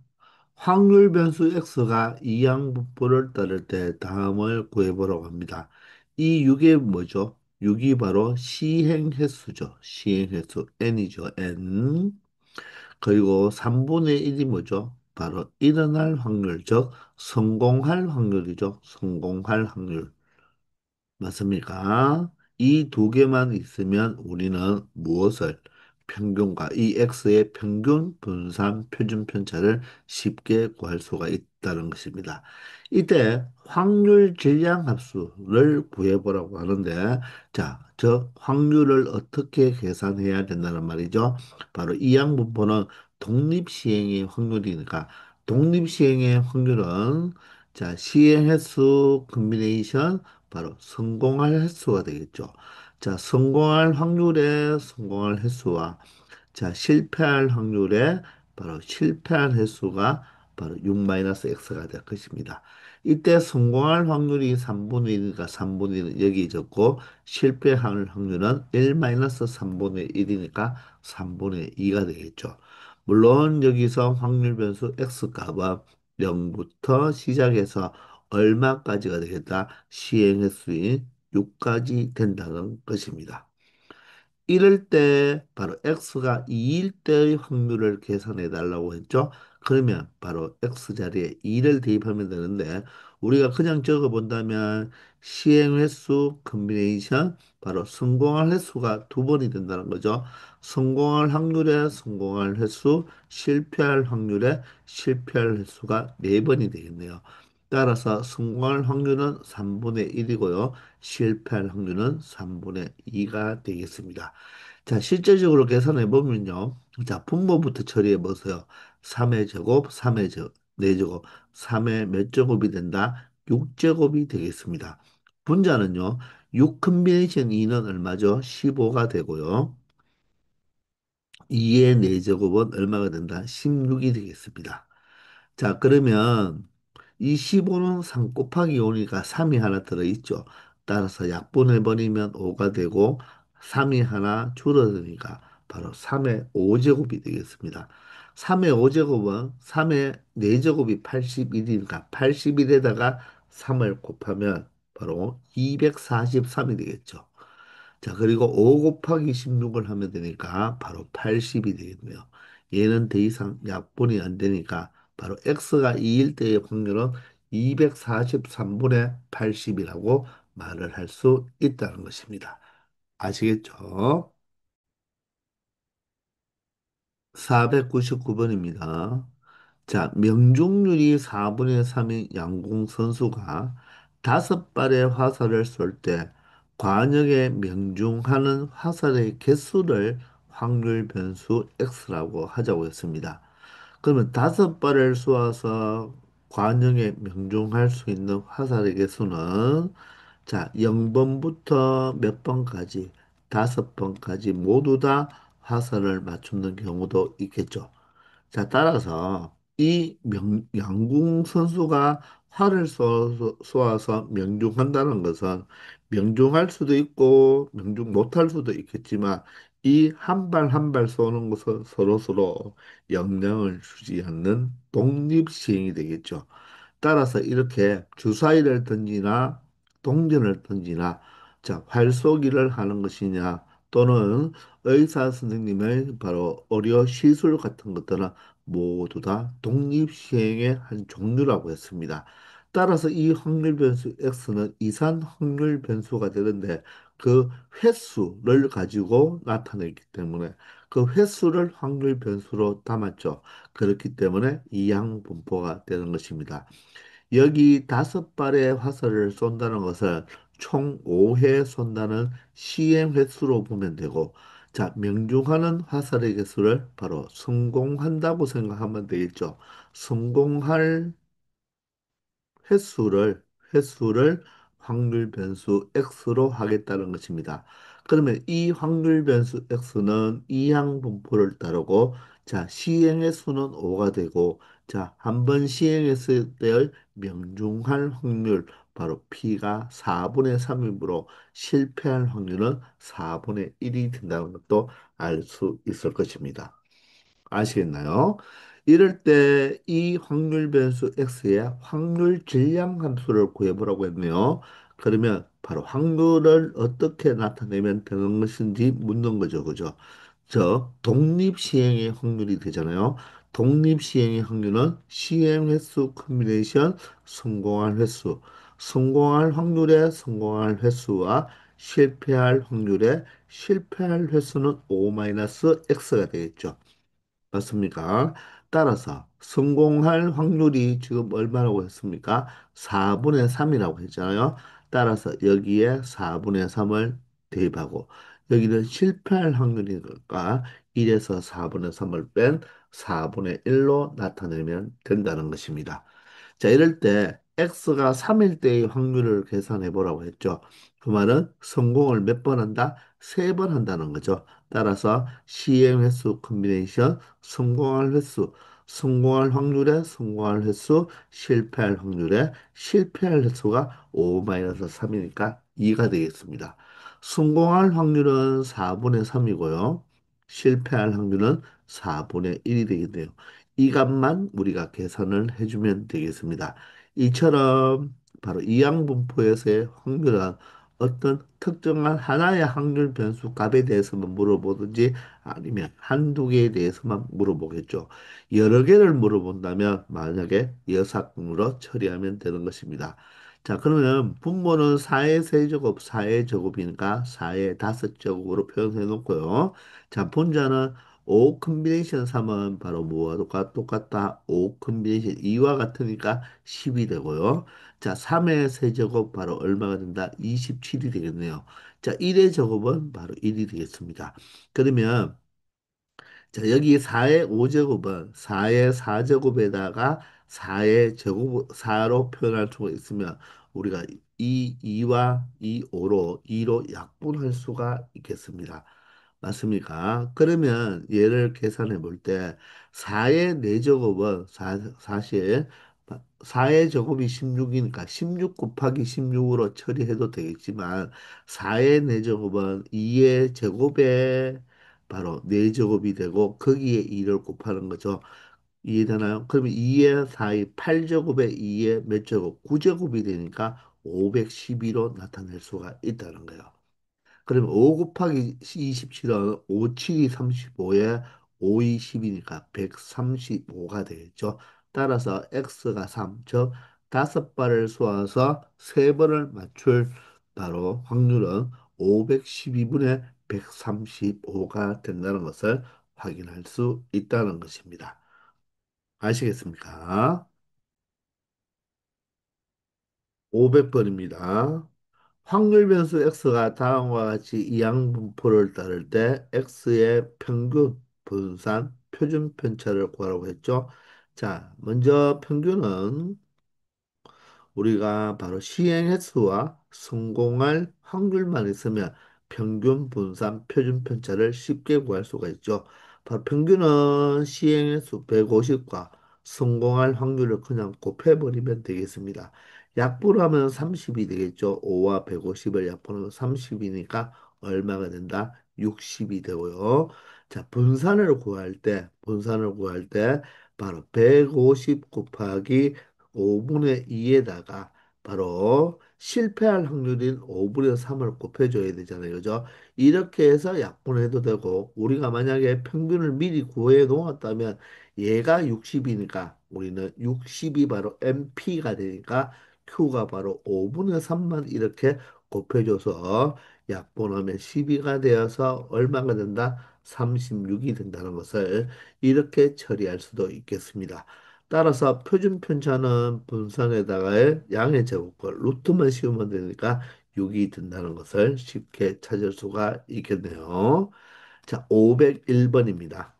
확률 변수 x가 이항분포를 따를 때 다음을 구해보라고 합니다. 이 6이 뭐죠? 6이 바로 시행 횟수죠. 시행 횟수 n이죠. n. 그리고 3분의 1이 뭐죠? 바로 일어날 확률, 즉 성공할 확률이죠. 성공할 확률. 맞습니까? 이 두 개만 있으면 우리는 무엇을 평균과 이 x의 평균 분산 표준 편차를 쉽게 구할 수가 있다는 것입니다. 이때 확률 질량 합수를 구해보라고 하는데, 자, 저 확률을 어떻게 계산해야 된다는 말이죠. 바로 이 양분포는 독립시행의 확률이니까 독립시행의 확률은 자, 시행 횟수 컨비네이션 바로 성공할 횟수가 되겠죠. 자, 성공할 횟수와 자, 실패할 확률에 바로 실패할 횟수가 바로 6-x가 될 것입니다. 이때 성공할 확률이 3분의 1이니까 3분의 1은 여기 적고 실패할 확률은 1-3분의 1이니까 3분의 2가 되겠죠. 물론 여기서 확률 변수 x 값은 0부터 시작해서 얼마까지가 되겠다? 시행 횟수인 6까지 된다는 것입니다. 이럴 때 바로 x가 2일 때의 확률을 계산해 달라고 했죠. 그러면 바로 x 자리에 2를 대입하면 되는데 우리가 그냥 적어 본다면 시행 횟수 컨비네이션 바로 성공할 횟수가 두 번이 된다는 거죠. 성공할 확률에 성공할 횟수, 실패할 확률에 실패할 횟수가 네 번이 되겠네요. 따라서 성공할 확률은 3분의 1이고요. 실패할 확률은 3분의 2가 되겠습니다. 자, 실제적으로 계산해 보면요. 자, 분모부터 처리해 보세요. 3의 제곱, 3의 제곱, 4제곱, 3의 몇 제곱이 된다? 6제곱이 되겠습니다. 분자는요. 6 컨비네이션 2는 얼마죠? 15가 되고요. 2의 4제곱은 얼마가 된다? 16이 되겠습니다. 자, 그러면 이 15는 3 곱하기 5니까 3이 하나 들어있죠. 따라서 약분해버리면 5가 되고 3이 하나 줄어드니까 바로 3의 5제곱이 되겠습니다. 3의 5제곱은 3의 4제곱이 81이니까 81에다가 3을 곱하면 바로 243이 되겠죠. 자, 그리고 5 곱하기 16을 하면 되니까 바로 80이 되겠네요. 얘는 더 이상 약분이 안 되니까 바로 x가 2일 때의 확률은 243분의 80이라고 말을 할 수 있다는 것입니다. 아시겠죠? 499번입니다. 자, 명중률이 4분의 3인 양궁 선수가 5발의 화살을 쏠 때 관역에 명중하는 화살의 개수를 확률 변수 x라고 하자고 했습니다. 그러면 5발을 쏘아서 관역에 명중할 수 있는 화살의 개수는 자, 0번부터 몇 번까지, 5번까지 모두 다 화살을 맞추는 경우도 있겠죠. 자, 따라서 양궁 선수가 활을 쏘아서 명중한다는 것은 명중할 수도 있고 명중 못할 수도 있겠지만 이 한 발 한 발 쏘는 것은 서로 영향을 주지 않는 독립시행이 되겠죠. 따라서 이렇게 주사위를 던지나 동전을 던지나 자, 활쏘기를 하는 것이냐 또는 의사 선생님의 바로 의료 시술 같은 것들은 모두 다 독립시행의 한 종류라고 했습니다. 따라서 이 확률 변수 x는 이산 확률 변수가 되는데 그 횟수를 가지고 나타내기 때문에 그 횟수를 확률 변수로 담았죠. 그렇기 때문에 이항분포가 되는 것입니다. 여기 5발의 화살을 쏜다는 것을 총 5회 쏜다는 시행 횟수로 보면 되고, 자, 명중하는 화살의 개수를 바로 성공한다고 생각하면 되겠죠. 성공할 횟수를 횟수를 확률 변수 x로 하겠다는 것입니다. 그러면 이 확률 변수 x는 이항 분포를 따르고 자, 시행의 수는 5가 되고 자, 한 번 시행했을 때의 명중할 확률 바로 p가 4분의 3이므로 실패할 확률은 4분의 1이 된다는 것도 알 수 있을 것입니다. 아시겠나요? 이럴 때 이 확률 변수 x의 확률 질량 함수를 구해보라고 했네요. 그러면 바로 확률을 어떻게 나타내면 되는 것인지 묻는 거죠. 그죠? 독립 시행의 확률이 되잖아요. 독립 시행의 확률은 시행 횟수 컴비네이션 성공할 횟수, 성공할 확률의 성공할 횟수와 실패할 확률의 실패할 횟수는 O-X가 되겠죠. 맞습니까? 따라서 성공할 확률이 지금 얼마라고 했습니까? 4분의 3이라고 했잖아요. 따라서 여기에 4분의 3을 대입하고 여기는 실패할 확률이니까 1에서 4분의 3을 뺀 4분의 1로 나타내면 된다는 것입니다. 자, 이럴 때 x가 3일 때의 확률을 계산해 보라고 했죠. 그 말은 성공을 몇 번 한다? 3번 한다는 거죠. 따라서 시행 횟수 컴비네이션 성공할 횟수, 성공할 확률에 성공할 횟수, 실패할 확률에 실패할 횟수가 5-3이니까 2가 되겠습니다. 성공할 확률은 4분의 3이고요. 실패할 확률은 4분의 1이 되겠네요. 이 값만 우리가 계산을 해주면 되겠습니다. 이처럼 바로 이항분포에서의 확률은 어떤 특정한 하나의 확률 변수 값에 대해서만 물어보든지 아니면 한두 개에 대해서만 물어보겠죠. 여러 개를 물어본다면 만약에 여삭으로 처리하면 되는 것입니다. 자, 그러면 분모는 4의 세제곱, 4의 제곱이니까 4의 5제곱으로 표현해 놓고요. 자, 분자는 5 컴비네이션 3은 바로 뭐와 똑같다? 5 컴비네이션 2와 같으니까 10이 되고요. 자, 3의 세제곱 바로 얼마가 된다? 27이 되겠네요. 자, 1의 제곱은 바로 1이 되겠습니다. 그러면 자, 여기 4의 5제곱은 4의 4제곱에다가 4의 제곱, 4로 표현할 수가 있으면 우리가 이 2와 이 5로 2로 약분할 수가 있겠습니다. 맞습니까? 그러면 얘를 계산해 볼 때 4의 4제곱은 사실 4의 제곱이 16이니까 16 곱하기 16으로 처리해도 되겠지만 4의 4제곱은 2의 제곱에 바로 4제곱이 되고 거기에 2를 곱하는 거죠. 이해되나요? 그러면 2의 4의 8제곱에 2의 몇 제곱? 9제곱이 되니까 512로 나타낼 수가 있다는 거예요. 그러면 5 곱하기 27은 5, 7이 35에 5, 2, 10이니까 135가 되겠죠. 따라서 x가 3, 즉 5발을 쏘아서 3번을 맞출 바로 확률은 512분의 135가 된다는 것을 확인할 수 있다는 것입니다. 아시겠습니까? 500번입니다. 확률 변수 x가 다음과 같이 이항분포를 따를 때 x의 평균, 분산, 표준 편차를 구하라고 했죠. 자, 먼저 평균은 우리가 바로 시행 횟수와 성공할 확률만 있으면 평균, 분산, 표준 편차를 쉽게 구할 수가 있죠. 바로 평균은 시행 횟수 150과 성공할 확률을 그냥 곱해버리면 되겠습니다. 약분하면 30이 되겠죠. 5와 150을 약분하면 30이니까 얼마가 된다? 60이 되고요. 자, 분산을 구할 때 바로 150 곱하기 5분의 2에다가 바로 실패할 확률인 5분의 3을 곱해줘야 되잖아요. 그죠? 이렇게 해서 약분해도 되고, 우리가 만약에 평균을 미리 구해 놓았다면 얘가 60이니까 우리는 60이 바로 MP가 되니까 Q가 바로 5분의 3만 이렇게 곱해줘서 약분하면 12가 되어서 얼마가 된다? 36이 된다는 것을 이렇게 처리할 수도 있겠습니다. 따라서 표준 편차는 분산에다가의 양의 제곱걸 루트만 씌우면 되니까 6이 든다는 것을 쉽게 찾을 수가 있겠네요. 자, 501번입니다.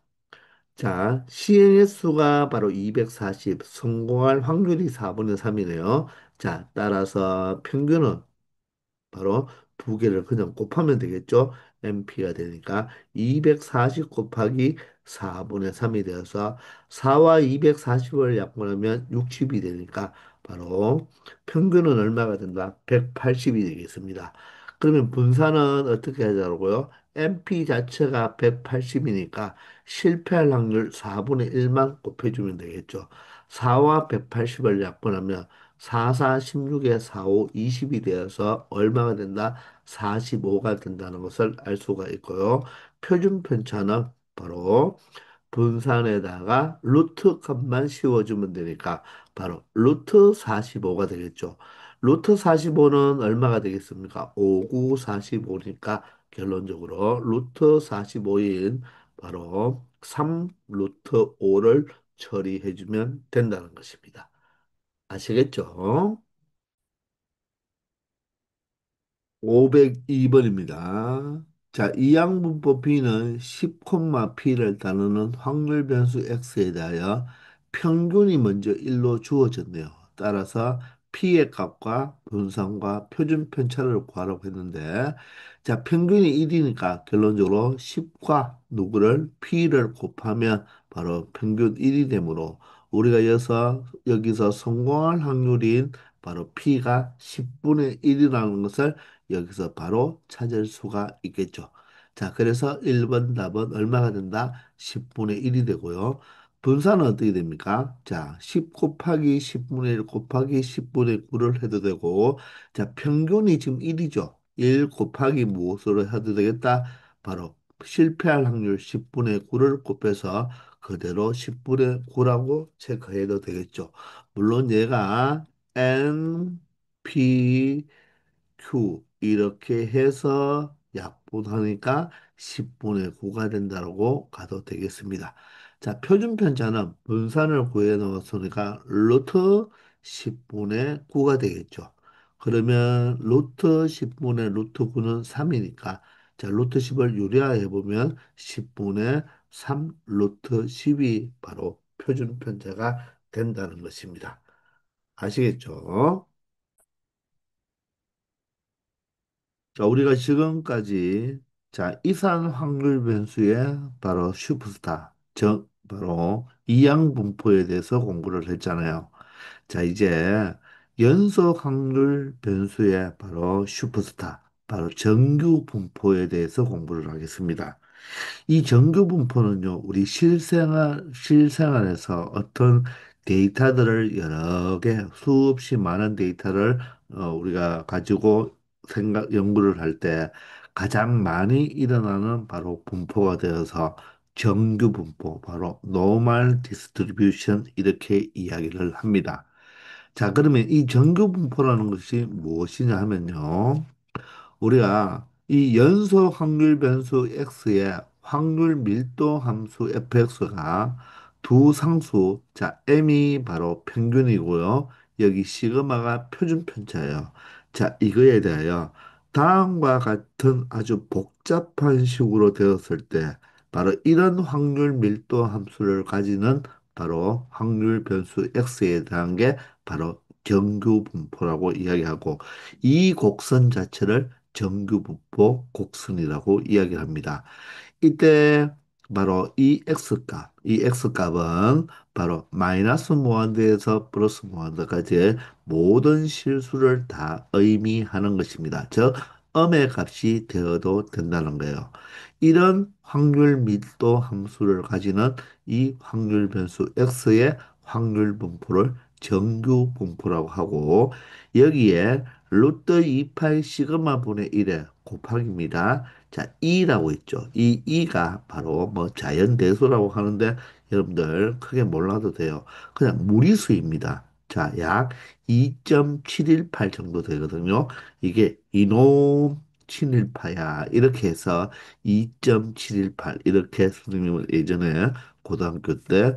자, 시행의 수가 바로 240, 성공할 확률이 4분의 3이네요. 자, 따라서 평균은 바로 두 개를 그냥 곱하면 되겠죠. MP가 되니까 240 곱하기 4분의 3이 되어서 4와 240을 약분하면 60이 되니까 바로 평균은 얼마가 된다? 180이 되겠습니다. 그러면 분산은 어떻게 하자고요? MP 자체가 180이니까 실패할 확률 4분의 1만 곱해주면 되겠죠. 4와 180을 약분하면 4, 4, 16에 4, 5, 20이 되어서 얼마가 된다? 45가 된다는 것을 알 수가 있고요. 표준 편차는 바로 분산에다가 루트 값만 씌워주면 되니까 바로 루트 45가 되겠죠. 루트 45는 얼마가 되겠습니까? 5, 9, 45니까 결론적으로 루트 45인 바로 3 루트 5를 처리해주면 된다는 것입니다. 아시겠죠? 502번입니다. 자, 이항분법 B는 10, P를 나누는 확률 변수 X에 대하여 평균이 먼저 1로 주어졌네요. 따라서 P의 값과 분산과 표준 편차를 구하라고 했는데, 자, 평균이 1이니까 결론적으로 10과 누구를 P를 곱하면 바로 평균 1이 되므로 우리가 여기서 성공할 확률인 바로 P가 10분의 1이라는 것을 여기서 바로 찾을 수가 있겠죠. 자, 그래서 1번 답은 얼마가 된다? 10분의 1이 되고요. 분산은 어떻게 됩니까? 자, 10 곱하기 10분의 1 곱하기 10분의 9를 해도 되고, 자, 평균이 지금 1이죠. 1 곱하기 무엇으로 해도 되겠다? 바로 실패할 확률 10분의 9를 곱해서 그대로 10분의 9라고 체크해도 되겠죠. 물론 얘가 N, P, Q 이렇게 해서 약분하니까 10분의 9가 된다고 가도 되겠습니다. 자, 표준 편차는 분산을 구해 넣었으니까 루트 10분의 9가 되겠죠. 그러면 루트 10분의 루트 9는 3이니까 자, 루트 10을 유리화해 보면 10분의 3 루트 10이 바로 표준 편차가 된다는 것입니다. 아시겠죠? 자, 우리가 지금까지 자, 이산 확률 변수의 바로 슈퍼스타, 바로 이항 분포에 대해서 공부를 했잖아요. 자, 이제 연속 확률 변수의 바로 슈퍼스타, 바로 정규 분포에 대해서 공부를 하겠습니다. 이 정규 분포는요, 우리 실생활에서 어떤 데이터들을 여러 개, 수없이 많은 데이터를 우리가 가지고 연구를 할 때 가장 많이 일어나는 바로 분포가 되어서 정규 분포, 바로 normal distribution 이렇게 이야기를 합니다. 자, 그러면 이 정규 분포라는 것이 무엇이냐 하면요. 우리가 이 연속 확률 변수 x의 확률 밀도 함수 fx가 두 상수, 자, m이 바로 평균이고요. 여기 시그마가 표준 편차예요. 자, 이거에 대하여 다음과 같은 아주 복잡한 식으로 되었을 때 바로 이런 확률 밀도 함수를 가지는 바로 확률 변수 x에 대한 게 바로 정규 분포라고 이야기하고 이 곡선 자체를 정규분포 곡선이라고 이야기합니다. 이때 바로 이 x값은 바로 마이너스 무한대에서 플러스 무한대까지의 모든 실수를 다 의미하는 것입니다. 즉, 음의 값이 되어도 된다는 거예요. 이런 확률 밀도 함수를 가지는 이 확률 변수 x의 확률 분포를 정규 분포라고 하고 여기에 루트 2파이 시그마 분의 1의 곱하기입니다. 자, 2라고 있죠. 이 2가 바로 뭐 자연대소라고 하는데 여러분들 크게 몰라도 돼요. 그냥 무리수입니다. 자, 약 2.718 정도 되거든요. 이게 이놈 친일파야. 이렇게 해서 2.718 이렇게 선생님을 예전에 고등학교 때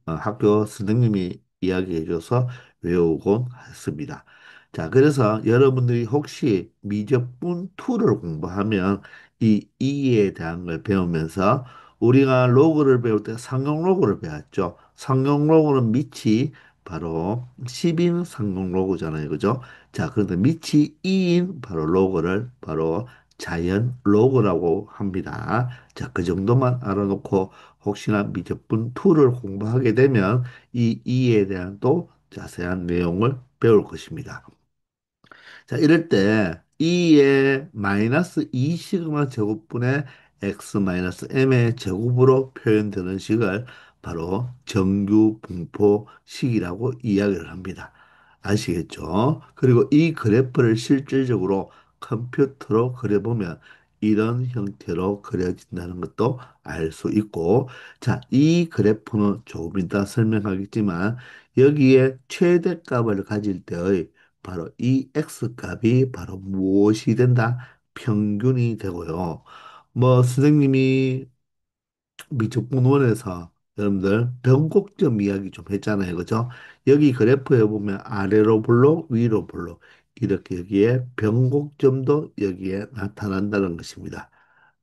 학교 선생님이 이야기해줘서 외우곤 했습니다. 자, 그래서 여러분들이 혹시 미적분 2를 공부하면 이 이에 대한 걸 배우면서 우리가 로그를 배울 때 상용 로그를 배웠죠. 상용 로그는 밑이 바로 10인 상용 로그잖아요. 그죠? 자, 그런데 밑이 2인 바로 로그를 바로 자연 로그라고 합니다. 자, 그 정도만 알아놓고 혹시나 미적분 2를 공부하게 되면 이 이에 대한 또 자세한 내용을 배울 것입니다. 자, 이럴 때 E의 마이너스 2 시그마 제곱분의 x 마이너스 m의 제곱으로 표현되는 식을 바로 정규 분포식이라고 이야기를 합니다. 아시겠죠? 그리고 이 그래프를 실질적으로 컴퓨터로 그려보면 이런 형태로 그려진다는 것도 알 수 있고, 자, 이 그래프는 조금 이따 설명하겠지만, 여기에 최대값을 가질 때의 바로 이 x 값이 바로 무엇이 된다? 평균이 되고요. 뭐, 선생님이 미적분원에서 여러분들 변곡점 이야기 좀 했잖아요. 그죠? 여기 그래프에 보면 아래로 볼록, 위로 볼록 이렇게 여기에 변곡점도 여기에 나타난다는 것입니다.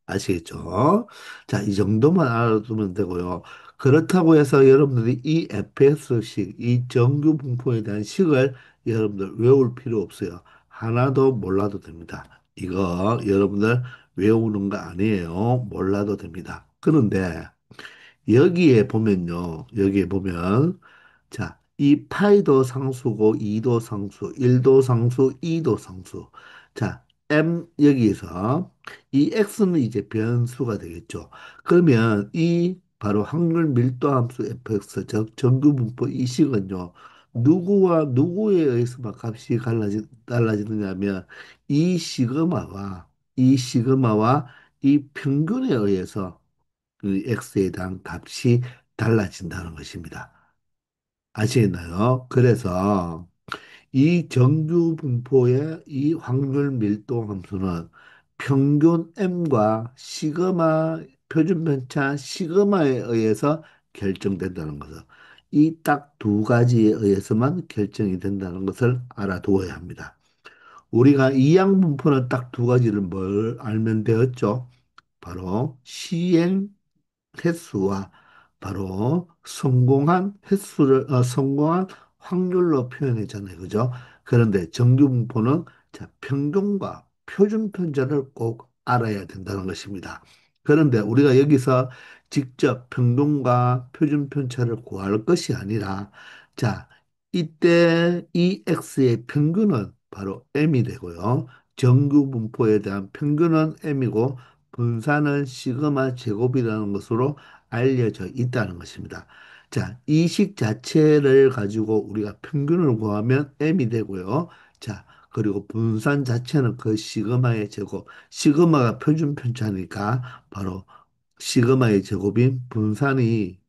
아시겠죠? 자, 이 정도만 알아두면 되고요. 그렇다고 해서 여러분들이 이 FS식, 이 정규 분포에 대한 식을 여러분들 외울 필요 없어요. 하나도 몰라도 됩니다. 이거 여러분들 외우는 거 아니에요. 몰라도 됩니다. 그런데 여기에 보면요. 여기에 보면 자, 이 파이도 상수고 2도 상수, 1도 상수, 2도 상수. 자, m 여기에서 이 x는 이제 변수가 되겠죠. 그러면 이 바로 확률 밀도 함수 fx 즉 정규 분포 이 식은요. 누구와 누구에 의해서만 값이 달라지느냐면 이 시그마와 이 시그마와 이 평균에 의해서 그 x에 대한 값이 달라진다는 것입니다. 아시겠나요? 그래서 이 정규 분포의 이 확률 밀도 함수는 평균 m과 시그마 표준 편차 시그마에 의해서 결정된다는 것을 이 딱 두 가지에 의해서만 결정이 된다는 것을 알아두어야 합니다. 우리가 이항 분포는 딱 두 가지를 뭘 알면 되었죠? 바로 시행 횟수와 바로 성공한 횟수를 성공한 확률로 표현했잖아요. 그죠? 그런데 정규분포는 자, 평균과 표준 편차를 꼭 알아야 된다는 것입니다. 그런데 우리가 여기서 직접 평균과 표준 편차를 구할 것이 아니라 자, 이때 이 x의 평균은 바로 m이 되고요. 정규 분포에 대한 평균은 m이고 분산은 시그마 제곱이라는 것으로 알려져 있다는 것입니다. 자, 이 식 자체를 가지고 우리가 평균을 구하면 m이 되고요. 자, 그리고 분산 자체는 그 시그마의 제곱, 시그마가 표준 편차니까 바로 시그마의 제곱인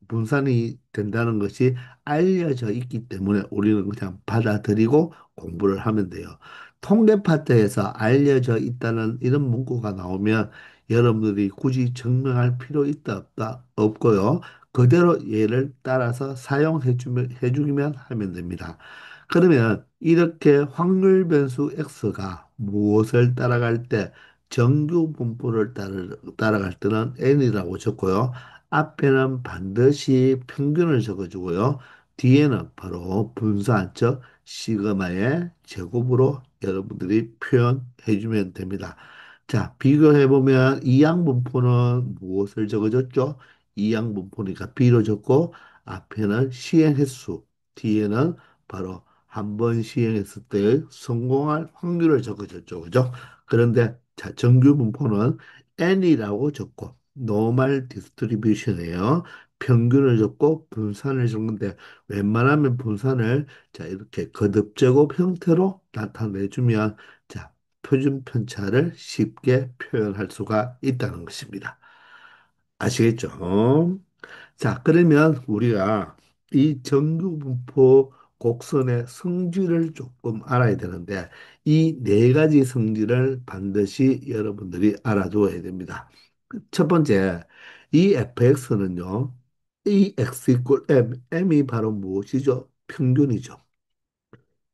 분산이 된다는 것이 알려져 있기 때문에 우리는 그냥 받아들이고 공부를 하면 돼요. 통계 파트에서 알려져 있다는 이런 문구가 나오면 여러분들이 굳이 증명할 필요 있다 없다 없고요. 그대로 얘를 따라서 해주기만 하면 됩니다. 그러면 이렇게 확률 변수 x가 무엇을 따라갈 때 정규 분포를 따라갈 때는 n이라고 적고요. 앞에는 반드시 평균을 적어주고요. 뒤에는 바로 분산, 즉 시그마의 제곱으로 여러분들이 표현해주면 됩니다. 자, 비교해보면 이항분포는 무엇을 적어줬죠? 이항분포니까 B로 적고 앞에는 시행횟수, 뒤에는 바로 한 번 시행했을 때의 성공할 확률을 적어줬죠. 그죠? 그런데 자, 정규분포는 N이라고 적고 노멀 디스트리뷰션이에요. 평균을 적고 분산을 적는데 웬만하면 분산을 자, 이렇게 거듭제곱 형태로 나타내주면 자, 표준 편차를 쉽게 표현할 수가 있다는 것입니다. 아시겠죠? 자, 그러면 우리가 이 정규분포 곡선의 성질을 조금 알아야 되는데 이 네 가지 성질을 반드시 여러분들이 알아두어야 됩니다. 첫 번째, 이 fx는요, 이 x 이퀄 m, m이 바로 무엇이죠? 평균이죠.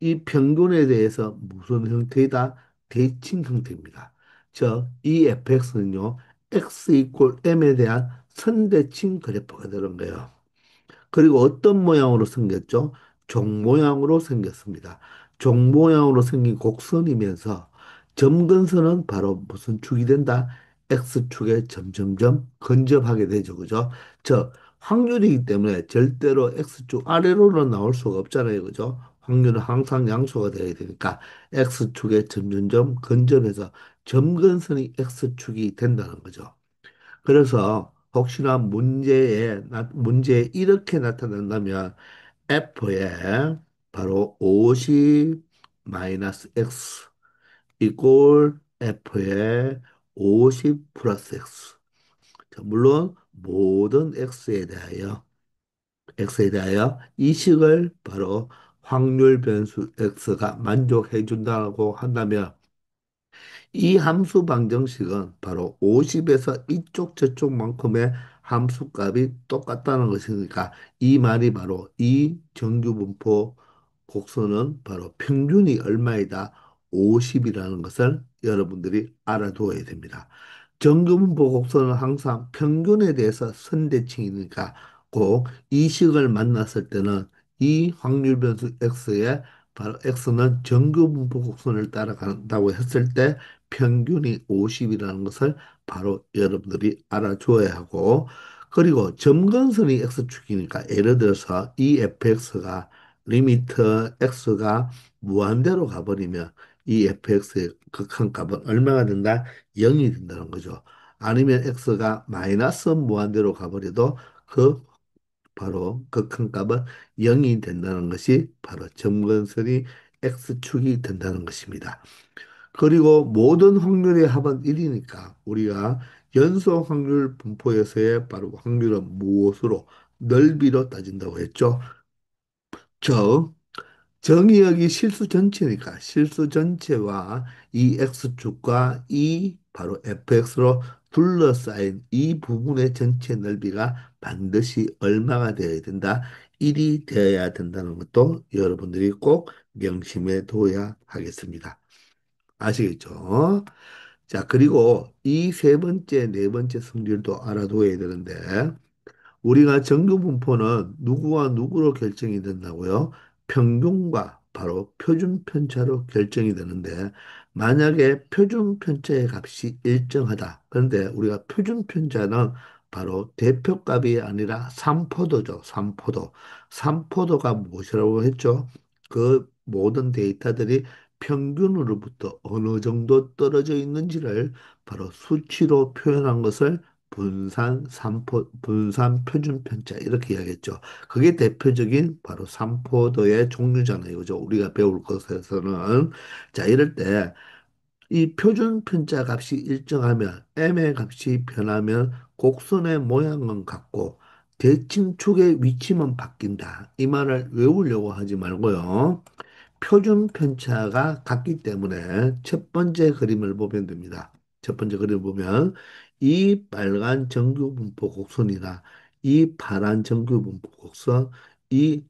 이 평균에 대해서 무슨 형태이다? 대칭 형태입니다. 즉, 이 fx는요, x 이퀄 m에 대한 선대칭 그래프가 되는 거예요. 그리고 어떤 모양으로 생겼죠? 종 모양으로 생겼습니다. 종 모양으로 생긴 곡선이면서 점근선은 바로 무슨 축이 된다? X축에 점점점 근접하게 되죠. 그죠? 즉, 확률이기 때문에 절대로 X축 아래로는 나올 수가 없잖아요. 그죠? 확률은 항상 양수가 되어야 되니까 X축에 점점점 근접해서 점근선이 X축이 된다는 거죠. 그래서 혹시나 문제에 이렇게 나타난다면 F에 바로 50 마이너스 X 이꼴 F에 50 플러스 X. 자, 물론 모든 X에 대하여 이 식을 바로 확률 변수 X가 만족해 준다고 한다면 이 함수 방정식은 바로 50에서 이쪽 저쪽만큼의 함수값이 똑같다는 것이니까 이 말이 바로 이 정규분포 곡선은 바로 평균이 얼마이다? 50이라는 것을 여러분들이 알아두어야 됩니다. 정규분포 곡선은 항상 평균에 대해서 선대칭이니까 꼭 이 식을 만났을 때는 이 확률 변수 x에 바로 x는 정규분포 곡선을 따라간다고 했을 때 평균이 50이라는 것을 바로 여러분들이 알아줘야 하고 그리고 점근선이 x축이니까 예를 들어서 이 fx가 리미트 x가 무한대로 가버리면 이 fx의 극한값은 얼마가 된다? 0이 된다는 거죠. 아니면 x가 마이너스 무한대로 가버려도 그 바로 극한값은 0이 된다는 것이 바로 점근선이 x축이 된다는 것입니다. 그리고 모든 확률의 합은 1이니까 우리가 연속 확률 분포에서의 바로 확률은 무엇으로 넓이로 따진다고 했죠. 즉 정의역이 실수 전체니까 실수 전체와 이 x축과 이 바로 fx로 둘러싸인 이 부분의 전체 넓이가 반드시 얼마가 되어야 된다? 1이 되어야 된다는 것도 여러분들이 꼭 명심해 둬야 하겠습니다. 아시겠죠? 자, 그리고 이 세 번째, 네 번째 성질도 알아둬야 되는데 우리가 정규분포는 누구와 누구로 결정이 된다고요? 평균과 바로 표준 편차로 결정이 되는데 만약에 표준 편차의 값이 일정하다. 그런데 우리가 표준 편차는 바로 대표값이 아니라 삼포도죠. 삼포도. 삼포도가 무엇이라고 했죠? 그 모든 데이터들이 평균으로부터 어느 정도 떨어져 있는지를 바로 수치로 표현한 것을 분산 표준 편차 이렇게 이야기했죠. 그게 대표적인 바로 삼포도의 종류잖아요. 그죠? 우리가 배울 것에서는 자, 이럴 때 이 표준 편차 값이 일정하면 m의 값이 변하면 곡선의 모양은 같고 대칭축의 위치만 바뀐다. 이 말을 외우려고 하지 말고요. 표준 편차가 같기 때문에 첫 번째 그림을 보면 됩니다. 첫 번째 그림을 보면 이 빨간 정규분포 곡선이나 이 파란 정규분포 곡선, 이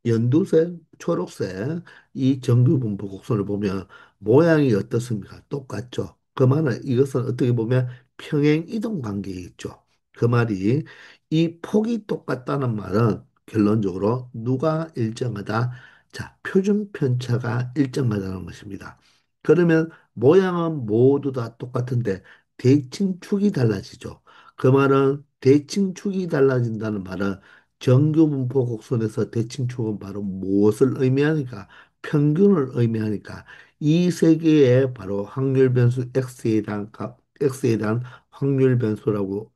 연두색, 초록색 이 정규분포 곡선을 보면 모양이 어떻습니까? 똑같죠. 그 말은 이것은 어떻게 보면 평행 이동 관계에 있죠. 그 말이 이 폭이 똑같다는 말은 결론적으로 누가 일정하다? 자, 표준 편차가 일정하다는 것입니다. 그러면 모양은 모두 다 똑같은데 대칭축이 달라지죠. 그 말은 대칭축이 달라진다는 말은 정규분포 곡선에서 대칭축은 바로 무엇을 의미하니까 평균을 의미하니까 이 세 개의 바로 확률 변수 x에 대한 확률 변수라고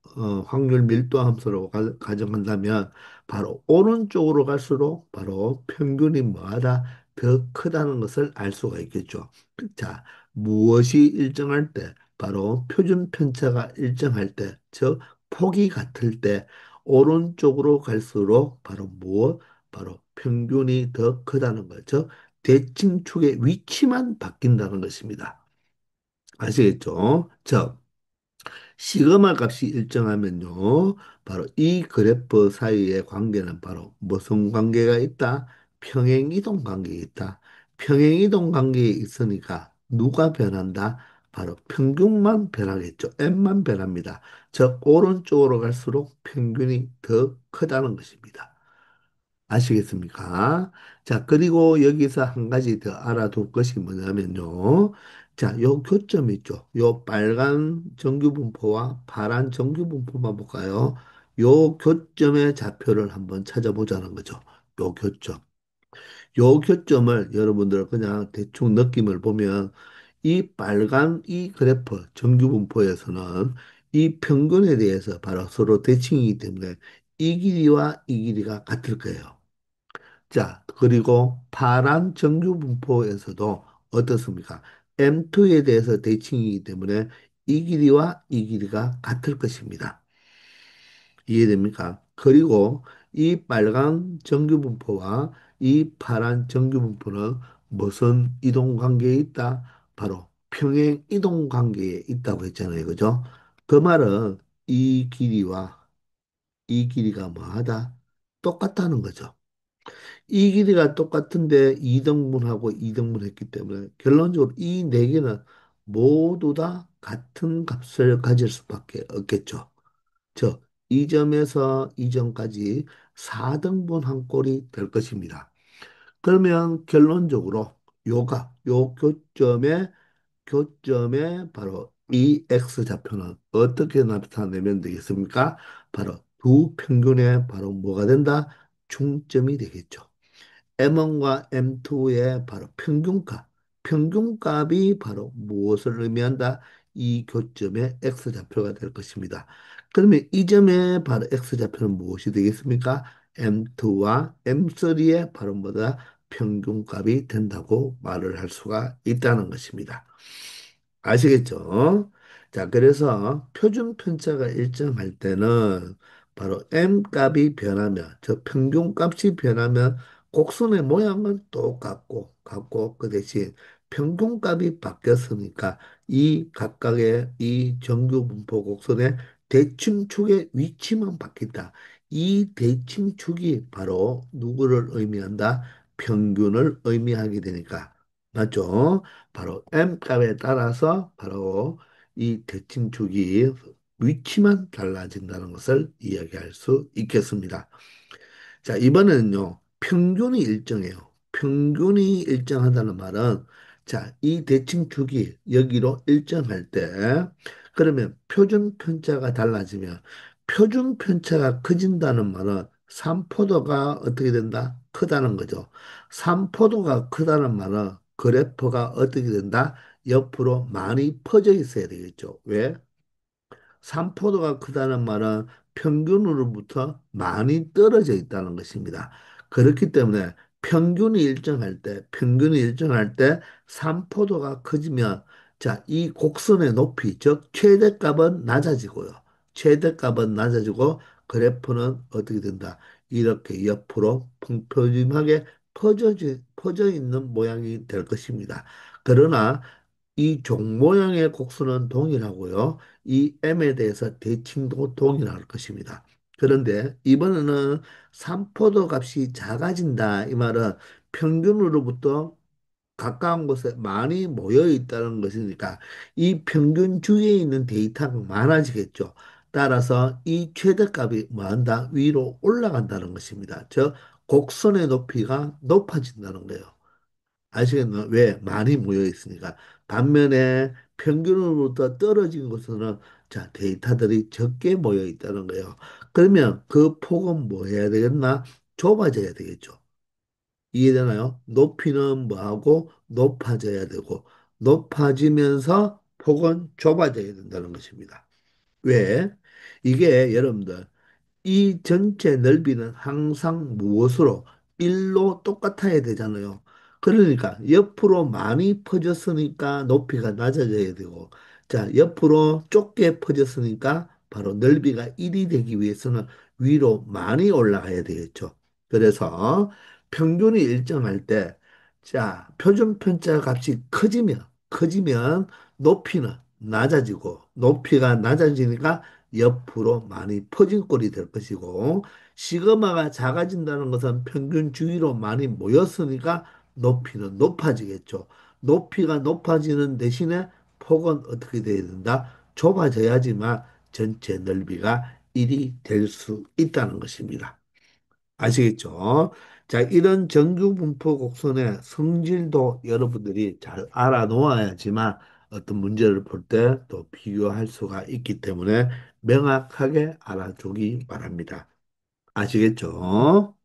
확률 밀도 함수라고 가정한다면 바로 오른쪽으로 갈수록 바로 평균이 뭐하다 더 크다는 것을 알 수가 있겠죠. 자, 무엇이 일정할 때 바로 표준 편차가 일정할 때, 즉 폭이 같을 때 오른쪽으로 갈수록 바로 무엇? 바로 평균이 더 크다는 거죠. 대칭축의 위치만 바뀐다는 것입니다. 아시겠죠? 자, 시그마 값이 일정하면요. 바로 이 그래프 사이의 관계는 바로 무슨 관계가 있다? 평행이동 관계가 있다. 평행이동 관계에 있으니까 누가 변한다? 바로 평균만 변하겠죠. n만 변합니다. 즉 오른쪽으로 갈수록 평균이 더 크다는 것입니다. 아시겠습니까? 자, 그리고 여기서 한 가지 더 알아둘 것이 뭐냐면요. 자, 요 교점 있죠. 요 빨간 정규분포와 파란 정규분포만 볼까요? 요 교점의 좌표를 한번 찾아보자는 거죠. 요 교점. 요 교점을 여러분들 그냥 대충 느낌을 보면 이 빨간 이 그래프 정규분포에서는 이 평균에 대해서 바로 서로 대칭이기 때문에 이 길이와 이 길이가 같을 거예요. 자, 그리고 파란 정규분포에서도 어떻습니까? M2에 대해서 대칭이기 때문에 이 길이와 이 길이가 같을 것입니다. 이해됩니까? 그리고 이 빨간 정규분포와 이 파란 정규분포는 무슨 이동관계에 있다? 바로 평행 이동관계에 있다고 했잖아요. 그죠? 그 말은 이 길이와 이 길이가 뭐하다? 똑같다는 거죠. 이 길이가 똑같은데 2등분하고 2등분 했기 때문에 결론적으로 이 네 개는 모두 다 같은 값을 가질 수밖에 없겠죠. 즉, 이 점에서 이 점까지 4등분 한 꼴이 될 것입니다. 그러면 결론적으로 요 교점에 바로 이 X좌표는 어떻게 나타내면 되겠습니까? 바로 두 평균의 바로 뭐가 된다? 중점이 되겠죠. M1과 M2의 바로 평균값이 바로 무엇을 의미한다? 이 교점의 X좌표가 될 것입니다. 그러면 이 점의 바로 X좌표는 무엇이 되겠습니까? M2와 M3의 바로 뭐다? 평균값이 된다고 말을 할 수가 있다는 것입니다. 아시겠죠? 자, 그래서 표준 편차가 일정할 때는 바로 m 값이 변하면, 저 평균 값이 변하면 곡선의 모양은 똑같고, 그 대신 평균 값이 바뀌었으니까 이 각각의 이 정규 분포 곡선의 대칭축의 위치만 바뀐다. 이 대칭축이 바로 누구를 의미한다? 평균을 의미하게 되니까. 맞죠? 바로 M 값에 따라서 바로 이 대칭축이 위치만 달라진다는 것을 이야기할 수 있겠습니다. 자, 이번에는요, 평균이 일정해요. 평균이 일정하다는 말은, 자, 이 대칭축이 여기로 일정할 때, 그러면 표준 편차가 달라지면, 표준 편차가 커진다는 말은 삼포도가 어떻게 된다? 크다는 거죠. 삼포도가 크다는 말은 그래프가 어떻게 된다? 옆으로 많이 퍼져 있어야 되겠죠. 왜? 산포도가 크다는 말은 평균으로부터 많이 떨어져 있다는 것입니다. 그렇기 때문에 평균이 일정할 때 산포도가 커지면 자, 이 곡선의 높이, 즉 최대값은 낮아지고요. 최대값은 낮아지고 그래프는 어떻게 된다? 이렇게 옆으로 평평하게 퍼져 있는 모양이 될 것입니다. 그러나 이 종 모양의 곡선은 동일하고요. 이 m에 대해서 대칭도 동일할 것입니다. 그런데 이번에는 삼포도 값이 작아진다. 이 말은 평균으로부터 가까운 곳에 많이 모여 있다는 것이니까 이 평균 주위에 있는 데이터가 많아지겠죠. 따라서 이 최대값이 뭐한다? 위로 올라간다는 것입니다. 즉, 곡선의 높이가 높아진다는 거예요. 아시겠나? 왜? 많이 모여 있으니까. 반면에 평균으로부터 떨어진 곳은 자, 데이터들이 적게 모여 있다는 거예요. 그러면 그 폭은 뭐 해야 되겠나? 좁아져야 되겠죠. 이해되나요? 높이는 뭐하고 높아져야 되고 높아지면서 폭은 좁아져야 된다는 것입니다. 왜? 이게 여러분들 이 전체 넓이는 항상 무엇으로? 1로 똑같아야 되잖아요. 그러니까 옆으로 많이 퍼졌으니까 높이가 낮아져야 되고, 자, 옆으로 좁게 퍼졌으니까 바로 넓이가 1이 되기 위해서는 위로 많이 올라가야 되겠죠. 그래서 평균이 일정할 때, 자, 표준 편차 값이 커지면 높이는 낮아지고, 높이가 낮아지니까 옆으로 많이 퍼진 꼴이 될 것이고 시그마가 작아진다는 것은 평균 주위로 많이 모였으니까 높이는 높아지겠죠. 높이가 높아지는 대신에 폭은 어떻게 돼야 된다? 좁아져야지만 전체 넓이가 1이 될 수 있다는 것입니다. 아시겠죠? 자, 이런 정규분포 곡선의 성질도 여러분들이 잘 알아놓아야지만 어떤 문제를 볼 때 또 비교할 수가 있기 때문에 명확하게 알아두기 바랍니다. 아시겠죠?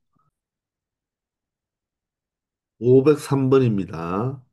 503번입니다.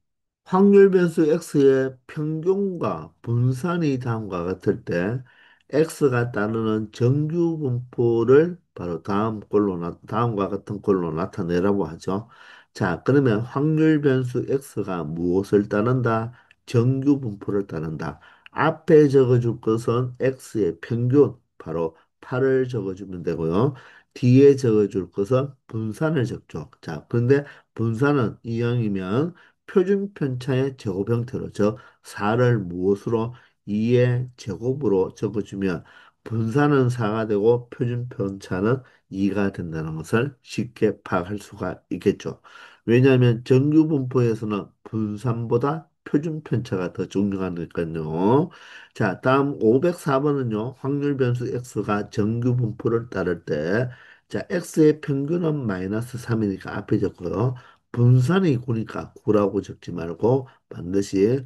확률 변수 x의 평균과 분산이 다음과 같을 때 x가 따르는 정규 분포를 바로 다음과 같은 꼴로 나타내라고 하죠. 자, 그러면 확률 변수 x가 무엇을 따른다? 정규 분포를 따른다. 앞에 적어줄 것은 x의 평균, 바로 8을 적어주면 되고요. 뒤에 적어줄 것은 분산을 적죠. 자, 그런데 분산은 이항이면 표준 편차의 제곱 형태로 즉 4를 무엇으로 2의 제곱으로 적어주면 분산은 4가 되고 표준 편차는 2가 된다는 것을 쉽게 파악할 수가 있겠죠. 왜냐하면 정규 분포에서는 분산보다 표준 편차가 더 중요하니까요. 자, 다음 504번은요. 확률 변수 x가 정규 분포를 따를 때 자, x의 평균은 마이너스 3이니까 앞에 적고요. 분산이 9니까 9라고 적지 말고 반드시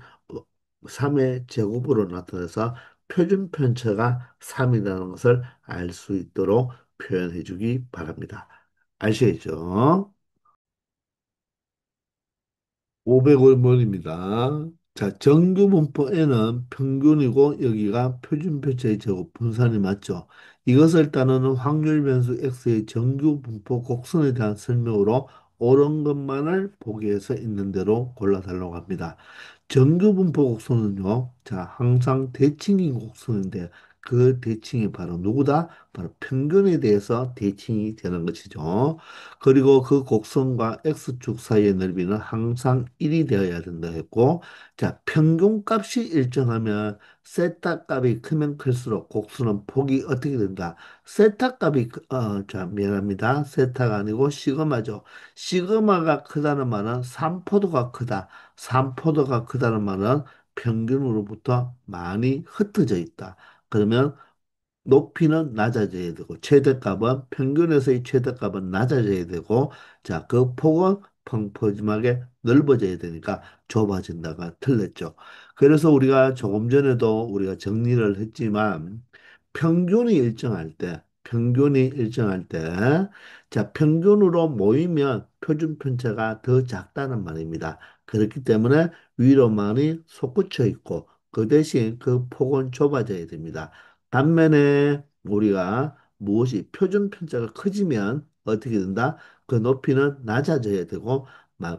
3의 제곱으로 나타내서 표준 편차가 3이라는 것을 알 수 있도록 표현해 주기 바랍니다. 아시겠죠? 500원입니다. 자, 정규 분포 N은 평균이고 여기가 표준 편차의 제곱 분산이 맞죠? 이것을 따르는 확률 변수 X의 정규 분포 곡선에 대한 설명으로 옳은 것만을 보기에서 있는 대로 골라달라고 합니다. 정규 분포 곡선은요, 자, 항상 대칭인 곡선인데 그 대칭이 바로 누구다? 바로 평균에 대해서 대칭이 되는 것이죠. 그리고 그 곡선과 X축 사이의 넓이는 항상 1이 되어야 된다 했고, 자, 평균값이 일정하면 세타 값이 크면 클수록 곡선은 폭이 어떻게 된다? 세타 값이, 자, 미안합니다. 세타가 아니고 시그마죠. 시그마가 크다는 말은 삼포도가 크다. 삼포도가 크다는 말은 평균으로부터 많이 흩어져 있다. 그러면 높이는 낮아져야 되고 최대값은 평균에서의 최대값은 낮아져야 되고 자, 그 폭은 펑퍼짐하게 넓어져야 되니까 좁아진다가 틀렸죠. 그래서 우리가 조금 전에도 우리가 정리를 했지만 평균이 일정할 때 자, 평균으로 모이면 표준 편차가 더 작다는 말입니다. 그렇기 때문에 위로 많이 솟구쳐 있고 그 대신 그 폭은 좁아져야 됩니다. 반면에 우리가 무엇이 표준 편차가 커지면 어떻게 된다? 그 높이는 낮아져야 되고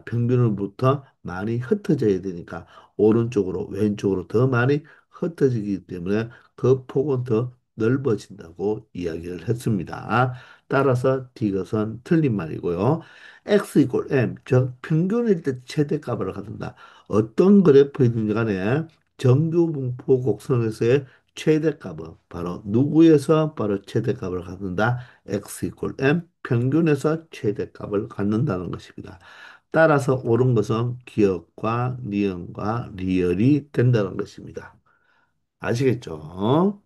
평균으로부터 많이 흩어져야 되니까 오른쪽으로 왼쪽으로 더 많이 흩어지기 때문에 그 폭은 더 넓어진다고 이야기를 했습니다. 따라서 이것은 틀린 말이고요. x 이퀄 m, 즉 평균일 때 최대값을 갖는다. 어떤 그래프이든지 간에 정규 분포 곡선에서의 최대값은 바로 누구에서 바로 최대값을 갖는다. x 이퀄 m 평균에서 최대값을 갖는다는 것입니다. 따라서 옳은 것은 기억과 니은과 리을이 된다는 것입니다. 아시겠죠?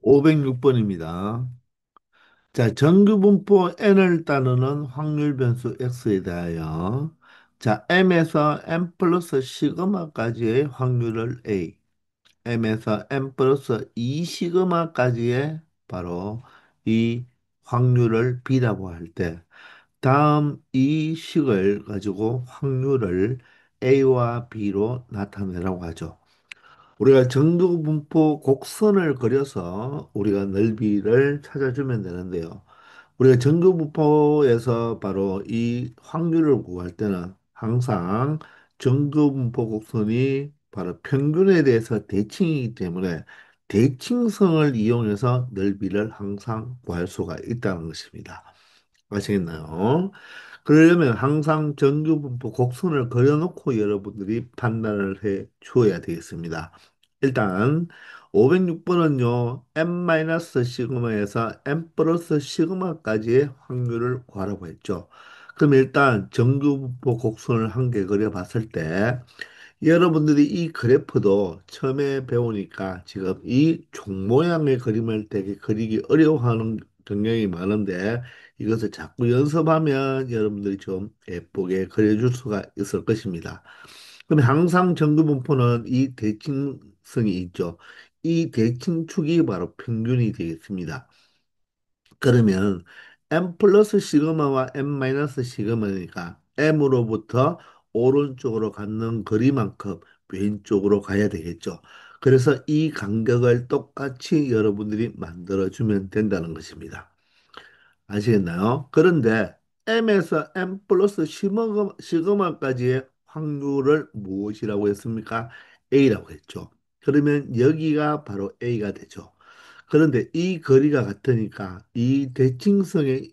506번입니다. 자, 정규 분포 n을 따르는 확률 변수 x에 대하여 자, m에서 m 플러스 시그마까지의 확률을 a, m에서 m 플러스 2 시그마까지의 바로 이 확률을 b라고 할 때 다음 이 식을 가지고 확률을 a와 b로 나타내라고 하죠. 우리가 정두분포 곡선을 그려서 우리가 넓이를 찾아주면 되는데요. 우리가 정두분포에서 바로 이 확률을 구할 때는 항상 정두분포 곡선이 바로 평균에 대해서 대칭이기 때문에 대칭성을 이용해서 넓이를 항상 구할 수가 있다는 것입니다. 아시겠나요? 그러려면 항상 정규분포 곡선을 그려놓고 여러분들이 판단을 해 주어야 되겠습니다. 일단 506번은요. m-시그마에서 m 플러스 시그마까지의 확률을 구하라고 했죠. 그럼 일단 정규분포 곡선을 한 개 그려봤을 때 여러분들이 이 그래프도 처음에 배우니까 지금 이 종 모양의 그림을 되게 그리기 어려워하는 경향이 많은데 이것을 자꾸 연습하면 여러분들이 좀 예쁘게 그려줄 수가 있을 것입니다. 그럼 항상 정규분포는 이 대칭성이 있죠. 이 대칭축이 바로 평균이 되겠습니다. 그러면 m 플러스 시그마와 m 마이너스 시그마니까 m으로부터 오른쪽으로 가는 거리만큼 왼쪽으로 가야 되겠죠. 그래서 이 간격을 똑같이 여러분들이 만들어주면 된다는 것입니다. 아시겠나요? 그런데 m에서 m 플러스 시그마까지의 확률을 무엇이라고 했습니까? a라고 했죠. 그러면 여기가 바로 a가 되죠. 그런데 이 거리가 같으니까 이 대칭성의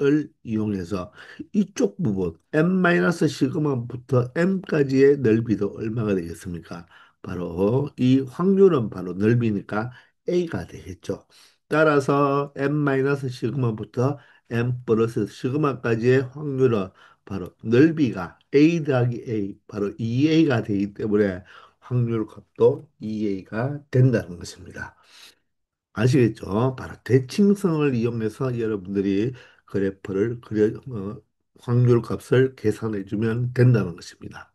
을 이용해서 이쪽 부분 m-시그마부터 m까지의 넓이도 얼마가 되겠습니까? 바로 이 확률은 바로 넓이니까 a가 되겠죠. 따라서 m-시그마부터 m 플러스 시그마까지의 확률은 바로 넓이가 a 더하기 a 바로 2a가 되기 때문에 확률 값도 2a가 된다는 것입니다. 아시겠죠? 바로 대칭성을 이용해서 여러분들이 그래프를 확률 값을 계산해 주면 된다는 것입니다.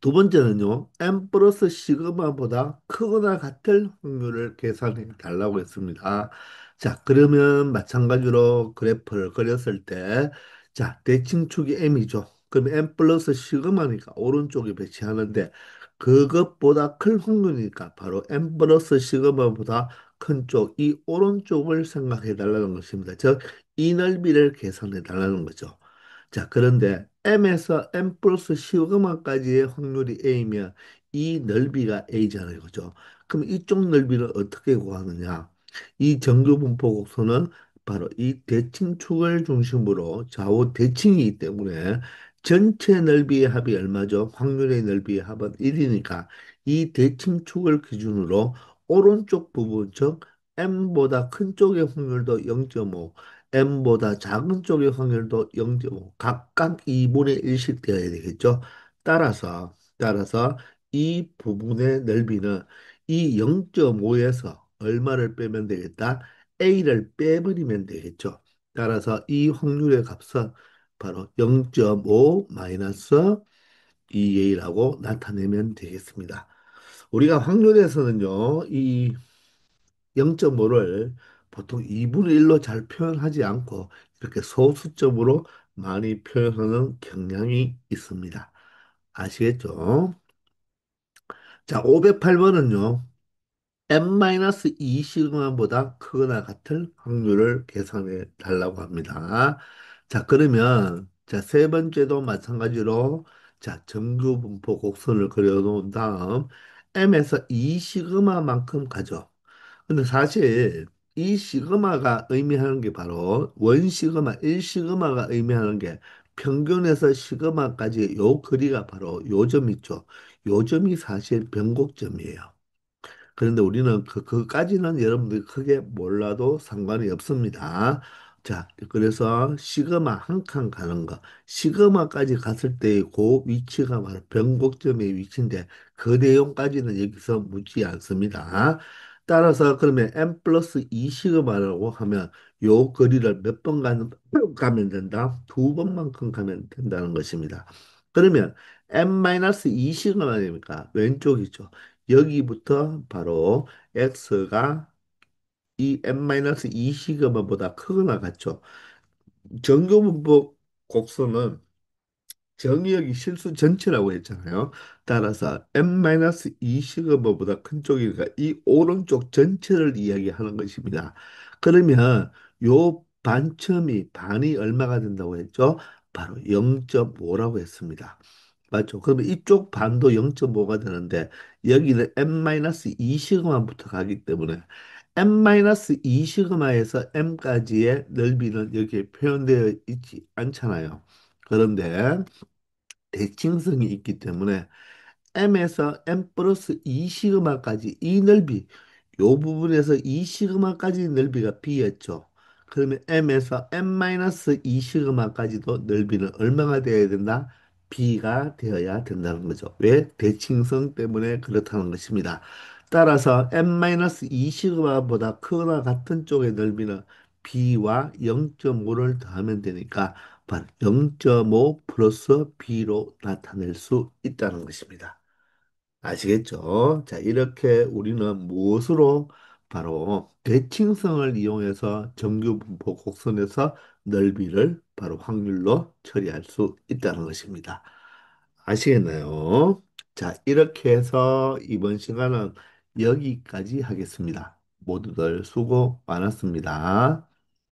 두 번째는요, m 플러스 시그마보다 크거나 같을 확률을 계산해 달라고 했습니다. 자, 그러면 마찬가지로 그래프를 그렸을 때, 자, 대칭축이 m이죠. 그럼 m 플러스 시그마니까 오른쪽에 배치하는데, 그것보다 클 확률이니까 바로 m 플러스 시그마보다 큰 쪽, 이 오른쪽을 생각해 달라는 것입니다. 즉, 이 넓이를 계산해 달라는 거죠. 자, 그런데 m에서 m 플러스 시그마까지의 확률이 a면 이 넓이가 a잖아요. 그죠? 그럼 이쪽 넓이를 어떻게 구하느냐? 이 정규분포 곡선은 바로 이 대칭축을 중심으로 좌우 대칭이기 때문에 전체 넓이의 합이 얼마죠? 확률의 넓이의 합은 1이니까 이 대칭축을 기준으로 오른쪽 부분, 즉 m보다 큰 쪽의 확률도 0.5, m보다 작은 쪽의 확률도 0.5, 각각 2분의 1씩 되어야 되겠죠. 따라서 이 부분의 넓이는 이 0.5에서 얼마를 빼면 되겠다? a를 빼버리면 되겠죠. 따라서 이 확률의 값은 바로 0.5 마이너스 2a라고 나타내면 되겠습니다. 우리가 확률에서는요, 이 0.5를 보통 2분의 1로 잘 표현하지 않고 이렇게 소수점으로 많이 표현하는 경향이 있습니다. 아시겠죠? 자, 508번은요. n-2 시그마보다 크거나 같을 확률을 계산해 달라고 합니다. 자, 그러면 자, 세 번째도 마찬가지로 자, 정규 분포 곡선을 그려 놓은 다음 m에서 2 시그마만큼 가죠. 근데 사실 이 시그마가 의미하는 게 바로 원 시그마, 1 시그마가 의미하는 게 평균에서 시그마까지 요 거리가 바로 요 점 있죠. 요 점이 사실 변곡점이에요. 그런데 우리는 그까지는 여러분들이 크게 몰라도 상관이 없습니다. 자, 그래서 시그마 한 칸 가는 거, 시그마까지 갔을 때의 그 위치가 바로 변곡점의 위치인데 그 내용까지는 여기서 묻지 않습니다. 따라서 그러면 n 플러스 2 시그마라고 하면 요 거리를 몇 번 가면 된다? 두 번만큼 가면 된다는 것입니다. 그러면 n 마이너스 2 시그마 됩니까? 왼쪽이죠. 여기부터 바로 x가 이 n-2 시그마보다 크거나 같죠. 정교분법 곡선은 정의역이 실수 전체라고 했잖아요. 따라서 n-2 시그마보다 큰 쪽이니까 이 오른쪽 전체를 이야기하는 것입니다. 그러면 요 반첨이 반이 얼마가 된다고 했죠? 바로 0.5라고 했습니다. 맞죠? 그러면 이쪽 반도 0.5가 되는데 여기는 n-2 시그마부터 가기 때문에 n-2 시그마에서 m까지의 넓이는 여기에 표현되어 있지 않잖아요. 그런데 대칭성이 있기 때문에 m에서 m 플러스 2 시그마까지 이 넓이 요 부분에서 2 시그마까지 넓이가 b였죠. 그러면 m에서 m-2 시그마까지도 넓이는 얼마가 되어야 된다? b가 되어야 된다는 거죠. 왜? 대칭성 때문에 그렇다는 것입니다. 따라서 m-2 시그마보다 크거나 같은 쪽의 넓이는 b와 0.5를 더하면 되니까 바로 0.5 플러스 b로 나타낼 수 있다는 것입니다. 아시겠죠? 자, 이렇게 우리는 무엇으로 바로 대칭성을 이용해서 정규 분포 곡선에서 넓이를 바로 확률로 처리할 수 있다는 것입니다. 아시겠나요? 자, 이렇게 해서 이번 시간은 여기까지 하겠습니다. 모두들 수고 많았습니다.